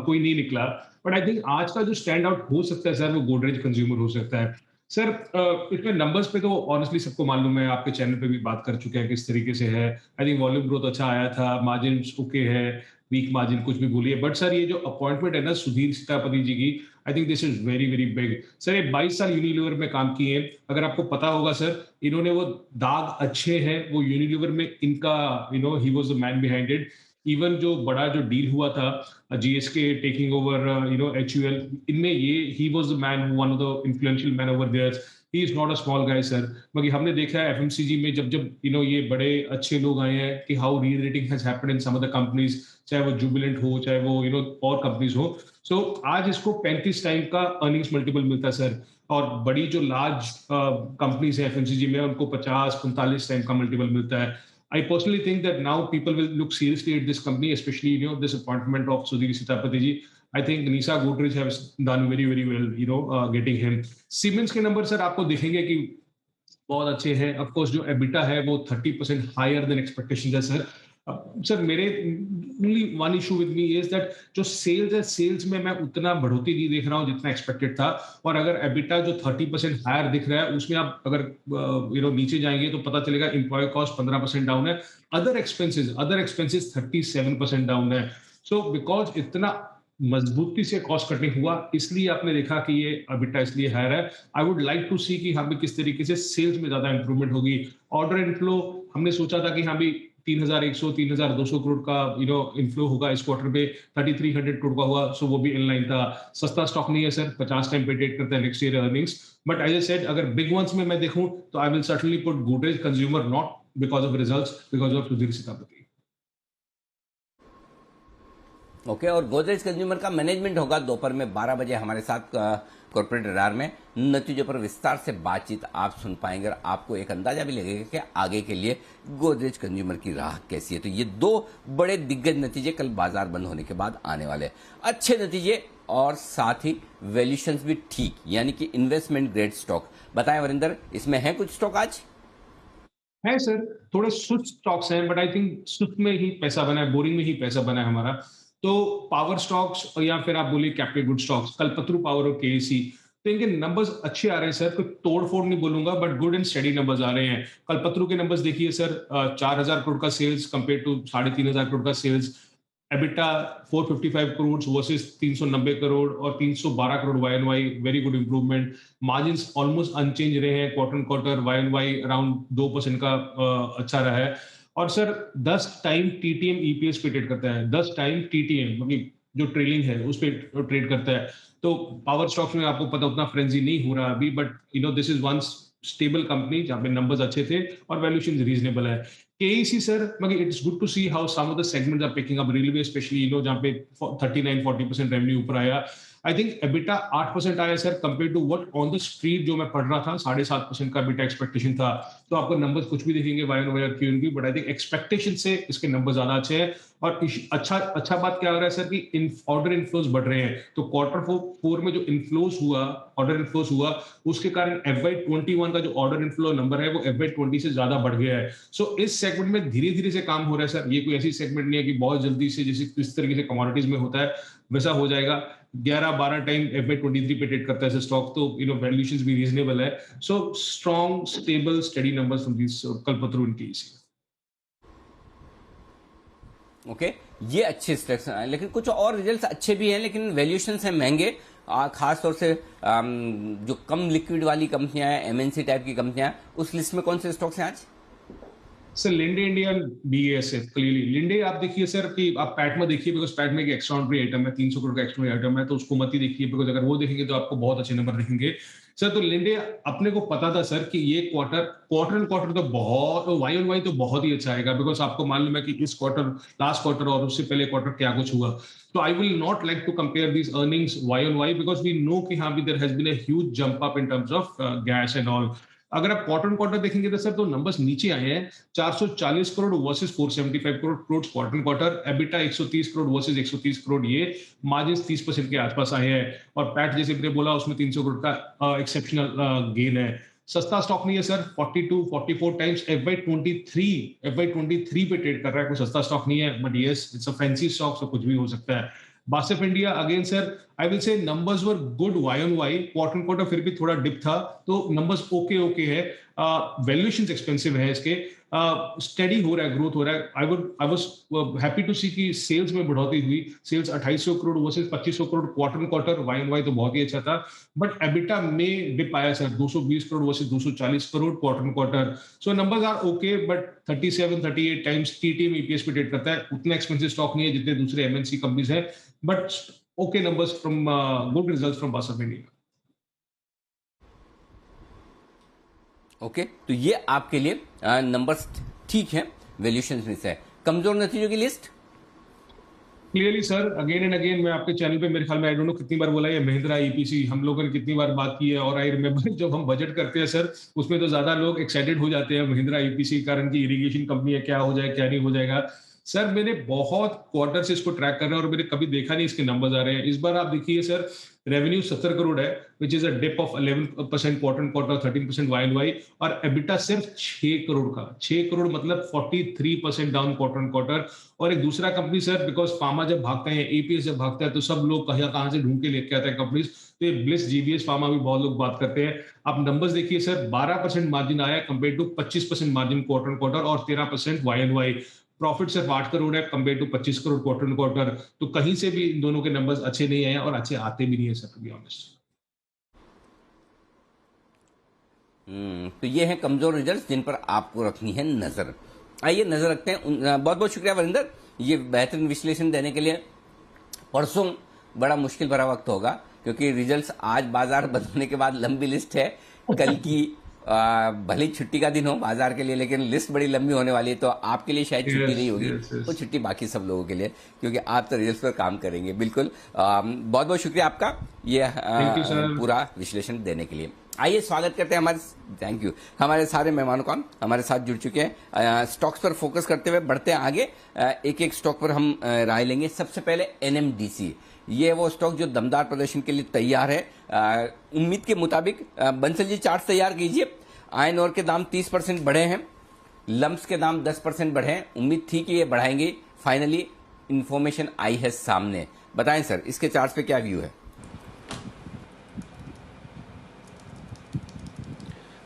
कोई नहीं निकला, बट आई थिंक आज का जो स्टैंड आउट हो सकता है सर वो गोदरेज कंज्यूमर हो सकता है। सर इसमें नंबर्स पे तो ऑनेस्टली सबको मालूम है, आपके चैनल पे भी बात कर चुके हैं किस तरीके से है। आई थिंक वॉल्यूम ग्रोथ अच्छा आया था, मार्जिन ओके है, वीक मार्जिन कुछ भी बोलिए, बट सर ये जो अपॉइंटमेंट है ना सुधीर सीतापति जी की, I think this is very very big. Sir ये 22 साल यूनिलीवर में काम किए हैं, अगर आपको पता होगा सर, इन्होंने वो दाग अच्छे हैं, वो यूनिलीवर में इनका ही was the man behind it. Even जो बड़ा जो डील हुआ था जीएसके टेकिंग ओवर एचयूएल, इनमें ये he was the man, one of the influential man over there. He is not a small guy sir. मगर हमने देखा है एफएमसीजी में जब जब ये बड़े अच्छे लोग आए हैं कि how rerating has happened in some of the companies, चाहे वो जुबिलेंट हो, चाहे वो और कंपनीज हो। सो आज इसको 35 टाइम का अर्निंग्स मल्टीपल मिलता है सर। और बड़ी जो लार्ज कंपनीज है एफएमसीजी में, उनको 50-45 टाइम का मल्टीपल मिलता है। I personally think that now people will look seriously at this company, especially this appointment of Sudhir Sitapati ji. I think Nisa Godrej has done very very well, getting him. Siemens के number sir आपको दिखेंगे कि बहुत अच्छे हैं। Of course जो EBITDA है वो 30% हायर देन एक्सपेक्टेशन है सर। सर मेरे only one issue with me is that जो सेल्स है, सेल्स में मैं उतना बढ़ोतरी नहीं देख रहा हूँ जितना एक्सपेक्टेड था। और अगर एबिटा जो 30% हायर दिख रहा है, उसमें आप अगर नीचे जाएंगे तो पता चलेगा एम्प्लॉय कॉस्ट 15% डाउन है, अदर एक्सपेंसेस 37% डाउन है। सो बिकॉज इतना मजबूती से कॉस्ट कटिंग हुआ, इसलिए आपने देखा कि ये एबिटा इसलिए हायर है। I would like to see कि हाँ भी किस तरीके से सेल्स में ज्यादा इंप्रूवमेंट होगी। ऑर्डर इनफ्लो हमने सोचा था कि हाँ भी 3,100 3,200 करोड़ का इनफ्लो होगा इस क्वार्टर पे, 3,300 करोड़ का हुआ, सो वो भी इनलाइन था। सस्ता स्टॉक नहीं है सर, 50 टाइम पे ट्रेड करता है next year earnings. But as I said, अगर बिग वंस में मैं देखूं तो I will certainly put Godrej Consumer, not because of results, because of Sudhir Sitapati. Okay और गोदरेज कंज्यूमर का मैनेजमेंट होगा दोपहर में 12 बजे हमारे साथ कॉर्पोरेट रडार में। नतीजों पर विस्तार से बातचीत आप सुन पाएंगे और आपको एक अंदाजा भी लगेगा कि आगे के लिए गोदरेज कंज्यूमर की राह कैसी है। तो ये दो बड़े दिग्गज नतीजे कल बाजार बंद होने के बाद आने वाले हैं। अच्छे नतीजे और साथ ही वैल्यूएशंस भी ठीक, यानी कि इन्वेस्टमेंट ग्रेड स्टॉक। बताएं वरिंदर, इसमें है कुछ स्टॉक आज? है सर, थोड़े सुस्त स्टॉक्स हैं, बट आई थिंक सुस्त में ही पैसा बना है, बोरिंग में ही पैसा बना है हमारा। तो पावर स्टॉक्स या फिर आप बोलिए capital good stocks, Kalpataru power और केएसी, तो इनके नंबर्स अच्छे आ रहे हैं सर। कोई तोड़-फोड़ नहीं बोलूंगा, but good and steady numbers आ रहे हैं। कल्पतरू के नंबर्स देखिए सर, 4,000 करोड़ का सेल्स कंपेयर टू 3,500 करोड़ का sales. EBITDA 455 crore versus 390 crore और 312 crore Y and Y, very good improvement. Margins almost unchange रहे हैं quarter and quarter, Y and Y around 2% का अच्छा रहा है। और सर 10 टाइम टीटीएम ईपीएस पे ट्रेड करता है, 10 टाइम टीटीएम मतलब जो ट्रेलिंग है उस पर ट्रेड करता है। तो पावर स्टॉक्स में आपको पता उतना फ्रेंजी नहीं हो रहा अभी, but this is one stable company जहां पे नंबर्स अच्छे थे और वैल्यूएशन रीजनेबल है। केईसी सर, मगर it's good to see how some of the segments are picking up, railway specially जहां पे 39-40% रेवेन्यू ऊपर आया। आई थिंक एबिटा 8% आया sir, compare to what on the street जो मैं पढ़ रहा था 7.5% का एबिटा एक्सपेक्टेशन था। तो आपको नंबर्स कुछ भी दिखेंगे वाई और क्यूएनबी, बट आई थिंक एक्सपेक्टेशन से इसके नंबर ज्यादा अच्छे हैं। और अच्छा बात क्या हो रहा है सर कि ऑर्डर इनफ्लोज बढ़ रहे हैं। तो क्वार्टर 4 में जो इनफ्लोज हुआ, ऑर्डर इनफ्लोज हुआ, उसके कारण FY21 का जो ऑर्डर इनफ्लो नंबर है वो FY20 से ज्यादा बढ़ गया है। सो इस सेगमेंट में धीरे धीरे से काम हो रहा है सर। ये कोई ऐसी सेगमेंट नहीं है कि बहुत जल्दी से, जैसे इस तरीके से कमोडिटीज में होता है वैसा हो जाएगा। 11-12 टाइम FY23 पे ट्रेड करता है स्टॉक, तो वैल्यूएशंस भी रीजनेबल है। So strong stable study numbers from this Kalpataru and KEC. Okay ये अच्छे स्टॉक्स हैं, लेकिन कुछ और रिजल्ट्स अच्छे भी हैं, लेकिन वैल्यूएशंस हैं महंगे। खास तौर से जो कम लिक्विड वाली कंपनियां हैं, एमएनसी टाइप की कंपनियां, उस लिस्ट में कौन से स्टॉक्स हैं आज? Sir Linde India, BASF, clearly Linde आप देखिए सर कि आप पैट में देखिए, बिकॉज पैट में एक एक्स्ट्राऑर्डिनरी आइटम है, 300 करोड़ का एक्स्ट्राऑर्डिनरी आइटम है, तो उसको मत ही देखिए, बिकॉज अगर वो देखेंगे तो आपको बहुत अच्छे नंबर दिखेंगे सर। तो लिंडे अपने को पता था सर कि ये क्वार्टर एंड क्वार्टर तो बहुत, वाई एंड वाई तो बहुत ही अच्छा आएगा, बिकॉज आपको मालूम है कि इस क्वार्टर, लास्ट क्वार्टर और उससे पहले क्वार्टर क्या कुछ हुआ। तो I will not like to compare these earnings Y and Y, because we know कि हाँ भी there has been a huge jump up in terms of gas and all. अगर आप क्वार्टर देखेंगे तो सर तो नंबर्स नीचे आए हैं, 440 crore versus 475 crore quarter. EBITDA 130 crore versus 130 crore, ये मार्जिन 30% के आसपास आए हैं। और पैट जैसे मैंने बोला उसमें 300 करोड़ का एक्सेप्शनल गेन है। सस्ता स्टॉक नहीं है सर, 42-44 टाइम्स FY23 पे ट्रेड कर रहा है, कोई सस्ता स्टॉक नहीं है, but yes it's a fancy stock, तो कुछ भी हो सकता है। BASF India again sir, I will say numbers were good Y on Y, quarter quarter फिर भी थोड़ा डिप था, तो नंबर्स ओके है। वैल्यूएशंस एक्सपेंसिव है इसके, स्टेडी हो रहा है, ग्रोथ हो रहा है। I was happy to see कि सेल्स में बढ़ोतरी हुई, sales 2800 crore versus 2500 crore quarter quarter, Y on Y तो बहुत ही अच्छा था। बट एबिटा में डिप आया sir, 220 crore versus 240 crore quarter quarter. So numbers are okay, but 37-38 times TTM EPS पे ट्रेड करता है, उतना एक्सपेंसिव स्टॉक नहीं है जितने दूसरे एमएनसी कंपनीज है, but okay numbers from good results from बस ऑफ इंडिया। ओके, तो ये आपके लिए नंबर्स ठीक है, वैल्यूएशन में से है। कमजोर नतीजों की list clearly sir, again and again मैं आपके चैनल पे मेरे ख्याल में आई डोंट नो कितनी बार बोला है, महिंद्रा ईपीसी हम लोगों ने कितनी बार बात की है। और आई रिमेंबर जब हम बजट करते हैं सर, उसमें तो ज्यादा लोग एक्साइटेड हो जाते हैं महिंद्रा ईपीसी के कारण की इरिगेशन कंपनी है, क्या हो जाए क्या नहीं हो जाएगा। सर मैंने बहुत क्वार्टर से इसको ट्रैक कर रहा हूं और मैंने कभी देखा नहीं इसके नंबर्स आ रहे हैं। इस बार आप देखिए सर, रेवेन्यू 70 करोड़ है, which is a dip of 11% quarter quarter, 13% Y and Y, और एबिटा सिर्फ 6 करोड़ का, 6 करोड़ मतलब 43% डाउन क्वार्टर क्वार्टर। और एक दूसरा कंपनी सर, बिकॉज फार्मा जब भागते हैं, एपीएस जब भागता है, तो सब लोग कहां से ढूंढ के लेके आते हैं कंपनीज, तो ब्लिस जीबीएस फार्मा भी बहुत लोग बात करते हैं। आप नंबर्स देखिए सर, 12% मार्जिन आया compare to 25% margin quarter quarter और 13% वाई एंड वाई। प्रॉफिट सिर्फ 8 करोड़ है compare to 25 crore quarter quarter. तो कहीं से भी इन दोनों के नंबर्स अच्छे नहीं आए और अच्छे आते भी नहीं है सर, टू बी ऑनेस्ट। तो ये है कमजोर रिजल्ट्स जिन पर आपको रखनी है नजर। आइए नजर रखते हैं। बहुत बहुत शुक्रिया वरिंदर, ये बेहतरीन विश्लेषण देने के लिए। परसों बड़ा मुश्किल भरा वक्त होगा क्योंकि रिजल्ट्स आज बाजार बंद होने के बाद लंबी लिस्ट है। कल की भले छुट्टी का दिन हो बाजार के लिए, लेकिन लिस्ट बड़ी लंबी होने वाली है, तो आपके लिए शायद छुट्टी नहीं होगी, वो छुट्टी बाकी सब लोगों के लिए, क्योंकि आप तो रिजल्ट्स पर काम करेंगे। बिल्कुल, बहुत बहुत शुक्रिया आपका ये पूरा विश्लेषण देने के लिए। आइए स्वागत करते हैं थैंक यू, हमारे सारे मेहमानों का हमारे साथ जुड़ चुके हैं। स्टॉक्स पर फोकस करते हुए बढ़ते हैं आगे, एक एक स्टॉक पर हम राय लेंगे। सबसे पहले एनएमडीसी, ये वो स्टॉक जो दमदार प्रदर्शन के लिए तैयार है उम्मीद के मुताबिक। बंसल जी चार्ट तैयार कीजिए। आयरन ओर के दाम 30% बढ़े हैं, लम्प्स के दाम 10% बढ़े हैं। उम्मीद थी कि ये बढ़ाएंगे, फाइनली इंफॉर्मेशन आई है सामने। बताएं सर, इसके चार्ट पे क्या व्यू है?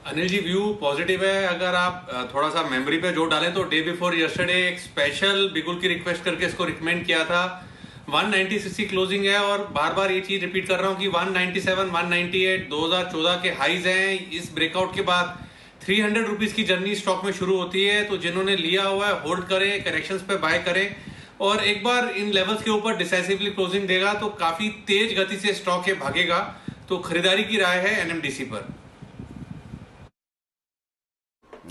अनिल जी, व्यू पॉजिटिव है। अगर आप थोड़ा सा मेमोरी पे जोर डालें तो डे बिफोर यस्टरडे एक स्पेशल बिगुल की रिक्वेस्ट करके इसको रिकमेंड किया था। 196 की क्लोजिंग है और बार बार ये चीज रिपीट कर रहा हूं कि 197, 198 2014 के हाईज हैं। इस ब्रेकआउट के बाद 300 रुपीज की जर्नी स्टॉक में शुरू होती है, तो जिन्होंने लिया हुआ है होल्ड करें, करेक्शंस पे बाय करें, और एक बार इन लेवल्स के ऊपर डिसाइसिवली क्लोजिंग देगा तो काफी तेज गति से स्टॉक ये भागेगा। तो खरीदारी की राय है एनएमडीसी पर।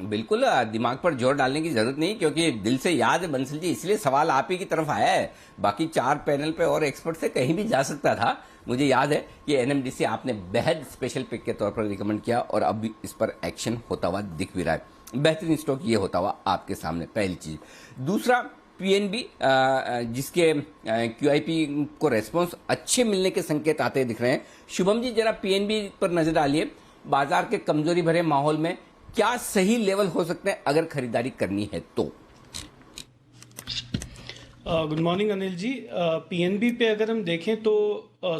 बिल्कुल, दिमाग पर जोर डालने की जरूरत नहीं, क्योंकि दिल से याद है बंसल जी, इसलिए सवाल आप ही की तरफ आया है। बाकी 4 पैनल पे और एक्सपर्ट से कहीं भी जा सकता था। मुझे याद है कि एनएमडीसी आपने बेहद स्पेशल पिक के तौर पर रिकमेंड किया और अब इस पर एक्शन होता हुआ दिख भी रहा है। बेहतरीन स्टॉक ये होता हुआ आपके सामने, पहली चीज। दूसरा, पीएनबी, जिसके क्यूआईपी को रेस्पॉन्स अच्छे मिलने के संकेत आते दिख रहे हैं। शुभम जी, जरा पीएनबी पर नजर डालिए। बाजार के कमजोरी भरे माहौल में क्या सही लेवल हो सकते हैं अगर खरीदारी करनी है तो? गुड मॉर्निंग अनिल जी। पीएनबी पे अगर हम देखें तो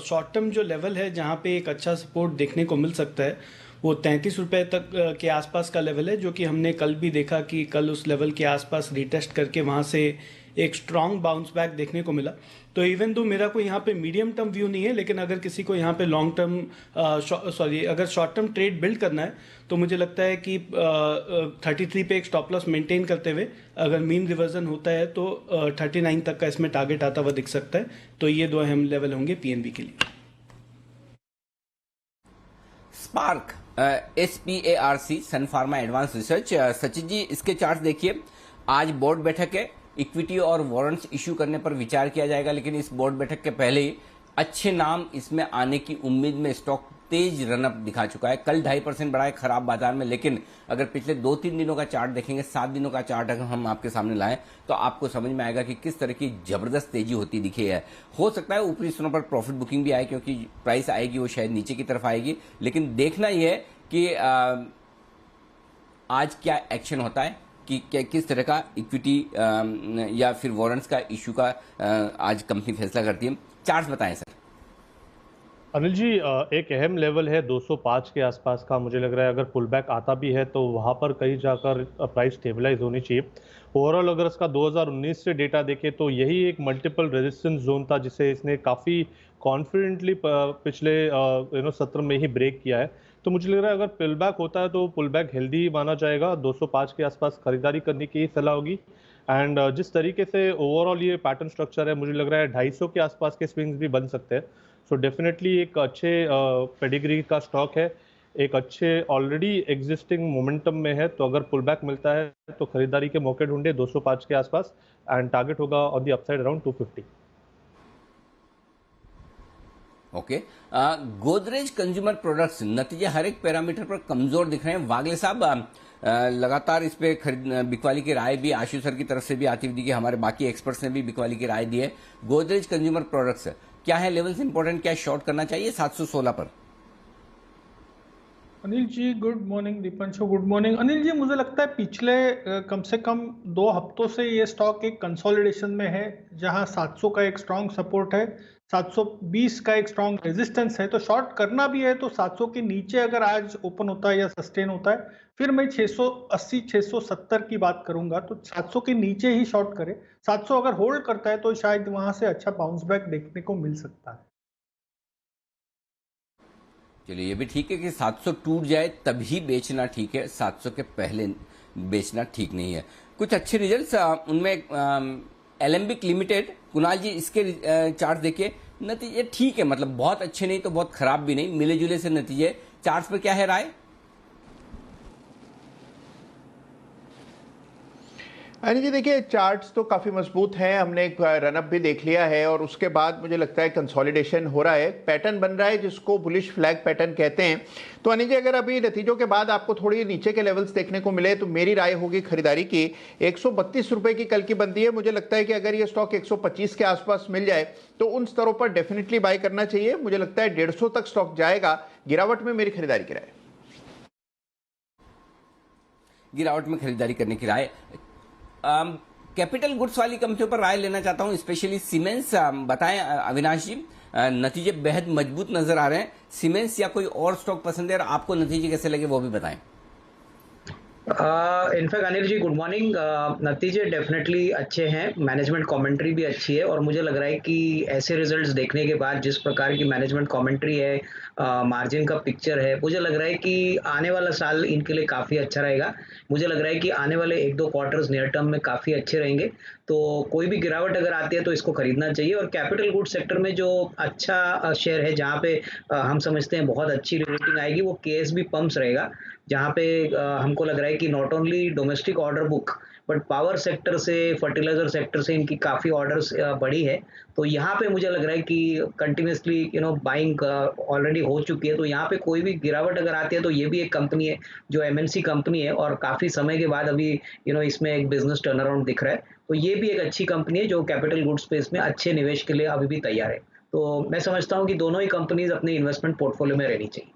शॉर्ट टर्म जो लेवल है जहां पे एक अच्छा सपोर्ट देखने को मिल सकता है वो 33 रुपये तक के आसपास का लेवल है, जो कि हमने कल भी देखा कि कल उस लेवल के आसपास रिटेस्ट करके वहां से एक स्ट्रॉन्ग बाउंस बैक देखने को मिला। तो इवन दो मेरा कोई यहाँ पे मीडियम टर्म व्यू नहीं है, लेकिन अगर किसी को यहाँ पे लॉन्ग टर्म अगर शॉर्ट टर्म ट्रेड बिल्ड करना है तो मुझे लगता है कि 33 पे एक स्टॉप लॉस मेंटेन करते हुए अगर मीन रिवर्जन होता है तो 39 तक का इसमें टारगेट आता हुआ दिख सकता है। तो ये 2 अहम लेवल होंगे पीएनबी के लिए। स्पार्क, SPARC, सन pharma advance research. Sachin ji, इसके चार्ट देखिए। आज बोर्ड बैठक है, इक्विटी और वारंट्स इश्यू करने पर विचार किया जाएगा, लेकिन इस बोर्ड बैठक के पहले ही अच्छे नाम इसमें आने की उम्मीद में स्टॉक तेज रनअप दिखा चुका है। कल 2.5% बढ़ा है खराब बाजार में, लेकिन अगर पिछले 2-3 दिनों का चार्ट देखेंगे, 7 दिनों का चार्ट अगर हम आपके सामने लाएं तो आपको समझ में आएगा कि किस तरह की जबरदस्त तेजी होती दिखी है। हो सकता है ऊपरी स्तरों पर प्रॉफिट बुकिंग भी आए, क्योंकि प्राइस आएगी वो शायद नीचे की तरफ आएगी, लेकिन देखना यह है कि आज क्या एक्शन होता है, कि किस तरह का इक्विटी या फिर वारंट्स का इश्यू का आज कंपनी फैसला करती है। चार्ट्स बताएं सर। अनिल जी, एक अहम लेवल है 205 के आसपास का। मुझे लग रहा है अगर पुल बैक आता भी है तो वहाँ पर कहीं जाकर प्राइस स्टेबलाइज होनी चाहिए। ओवरऑल अगर इसका 2019 से डेटा देखें तो यही एक मल्टीपल रेजिस्टेंस जोन था जिसे इसने काफ़ी कॉन्फिडेंटली पिछले सत्र में ही ब्रेक किया है। तो मुझे लग रहा है अगर पुल बैक होता है तो पुल बैक हेल्दी माना जाएगा। 205 के आसपास खरीदारी करने की सलाह होगी। एंड जिस तरीके से ओवरऑल ये पैटर्न स्ट्रक्चर है, मुझे लग रहा है 250 के आसपास के स्विंग्स भी बन सकते हैं। सो डेफिनेटली एक अच्छे पेडिग्री का स्टॉक है, एक अच्छे ऑलरेडी एग्जिस्टिंग मोमेंटम में है। तो अगर पुल बैक मिलता है तो खरीदारी के मौके ढूंढे 205 के आसपास एंड टारगेट होगा on the upside around 250। Okay, Godrej consumer products नतीजे हर एक पैरामीटर पर कमजोर दिख रहे हैं। वागले साहब, लगातार इस पे बिकवाली की राय भी आशु सर की तरफ से भी आती हुई कि हमारे बाकी एक्सपर्ट्स ने भी बिकवाली की राय दी है। गोदरेज कंज्यूमर प्रोडक्ट्स क्या है लेवल्स इंपॉर्टेंट, क्या शॉर्ट करना चाहिए 716 पर? Anil ji good morning. Deepanshu good morning. Anil ji, मुझे लगता है पिछले कम से कम 2 हफ्तों से ये स्टॉक एक कंसोलिडेशन में है, जहां 700 का एक स्ट्रांग सपोर्ट है, 720 का एक स्ट्रांग रेजिस्टेंस है। तो शॉर्ट करना भी है तो 700 के नीचे अगर आज ओपन होता है या सस्टेन होता है, फिर मैं 680 670 की बात करूंगा। तो 700 के नीचे ही शॉर्ट करें। 700 अगर होल्ड करता है तो शायद वहां से अच्छा बाउंस बैक देखने को मिल सकता है। चलिए, ये भी ठीक है कि 700 टूट जाए तभी बेचना ठीक है, 700 के पहले बेचना ठीक नहीं है। कुछ अच्छे रिजल्ट्स उनमें एलेम्बिक लिमिटेड, कुणाल जी इसके चार्ट देखिए, नतीजे ठीक है, मतलब बहुत अच्छे नहीं तो बहुत खराब भी नहीं, मिले जुले से नतीजे। चार्ट्स पर क्या है राय? अनिल जी देखिए, चार्ट्स तो काफ़ी मजबूत हैं। हमने एक रनअप भी देख लिया है और उसके बाद मुझे लगता है कंसोलिडेशन हो रहा है, पैटर्न बन रहा है जिसको बुलिश फ्लैग पैटर्न कहते हैं। तो अनिल जी अगर अभी नतीजों के बाद आपको थोड़ी नीचे के लेवल्स देखने को मिले तो मेरी राय होगी खरीदारी की। 132 रुपए की कल की बंदी है। मुझे लगता है कि अगर ये स्टॉक 125 के आसपास मिल जाए तो उन स्तरों पर डेफिनेटली बाय करना चाहिए। मुझे लगता है 150 तक स्टॉक जाएगा। गिरावट में मेरी खरीदारी की राय। गिरावट में खरीदारी करने की राय। कैपिटल गुड्स वाली कंपनियों पर राय लेना चाहता हूं, स्पेशली सीमेंस। बताएं अविनाश जी, नतीजे बेहद मजबूत नजर आ रहे हैं। सीमेंस या कोई और स्टॉक पसंद है और आपको नतीजे कैसे लगे वो भी बताएं। In fact Anil ji good morning. नतीजे डेफिनेटली अच्छे हैं, मैनेजमेंट कमेंट्री भी अच्छी है और मुझे लग रहा है कि ऐसे रिजल्ट्स देखने के बाद जिस प्रकार की मैनेजमेंट कमेंट्री है, मार्जिन का पिक्चर है, मुझे लग रहा है कि आने वाला साल इनके लिए काफ़ी अच्छा रहेगा। मुझे लग रहा है कि आने वाले 1-2 क्वार्टर्स नियर टर्म में काफ़ी अच्छे रहेंगे। तो कोई भी गिरावट अगर आती है तो इसको खरीदना चाहिए। और कैपिटल गुड्स सेक्टर में जो अच्छा शेयर है, जहाँ पे हम समझते हैं बहुत अच्छी रेटिंग आएगी, वो केएसबी पंप्स रहेगा, जहाँ पे हमको लग रहा है कि not only domestic order book but power sector से, फर्टिलाइजर सेक्टर से इनकी काफ़ी ऑर्डर्स बढ़ी है। तो यहाँ पे मुझे लग रहा है कि कंटिन्यूसली बाइंग ऑलरेडी हो चुकी है। तो यहाँ पे कोई भी गिरावट अगर आती है तो ये भी एक कंपनी है जो एमएनसी कंपनी है और काफ़ी समय के बाद अभी इसमें एक बिजनेस टर्न अराउंड दिख रहा है। तो ये भी एक अच्छी कंपनी है जो कैपिटल गुड्स स्पेस में अच्छे निवेश के लिए अभी भी तैयार है। तो मैं समझता हूँ कि दोनों ही कंपनीज अपने इन्वेस्टमेंट पोर्टफोलियो में रहनी चाहिए।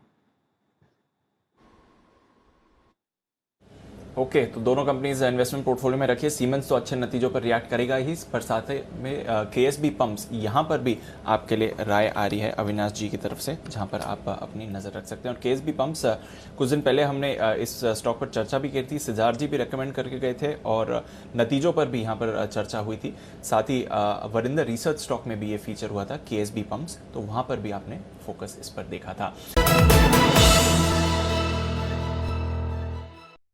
ओके, तो दोनों कंपनीज इन्वेस्टमेंट पोर्टफोलियो में रखिए। सीमेंस तो अच्छे नतीजों पर रिएक्ट करेगा ही, पर साथ में केएसबी पंप्स, यहाँ पर भी आपके लिए राय आ रही है अविनाश जी की तरफ से, जहाँ पर आप अपनी नज़र रख सकते हैं। और केएसबी पंप्स कुछ दिन पहले हमने इस स्टॉक पर चर्चा भी की थी, सिद्धार्थ जी भी रेकमेंड करके गए थे और नतीजों पर भी यहाँ पर चर्चा हुई थी। साथ ही वरिंदर रिसर्च स्टॉक में भी ये फीचर हुआ था केएसबी पंप्स, तो वहाँ पर भी आपने फोकस इस पर देखा था।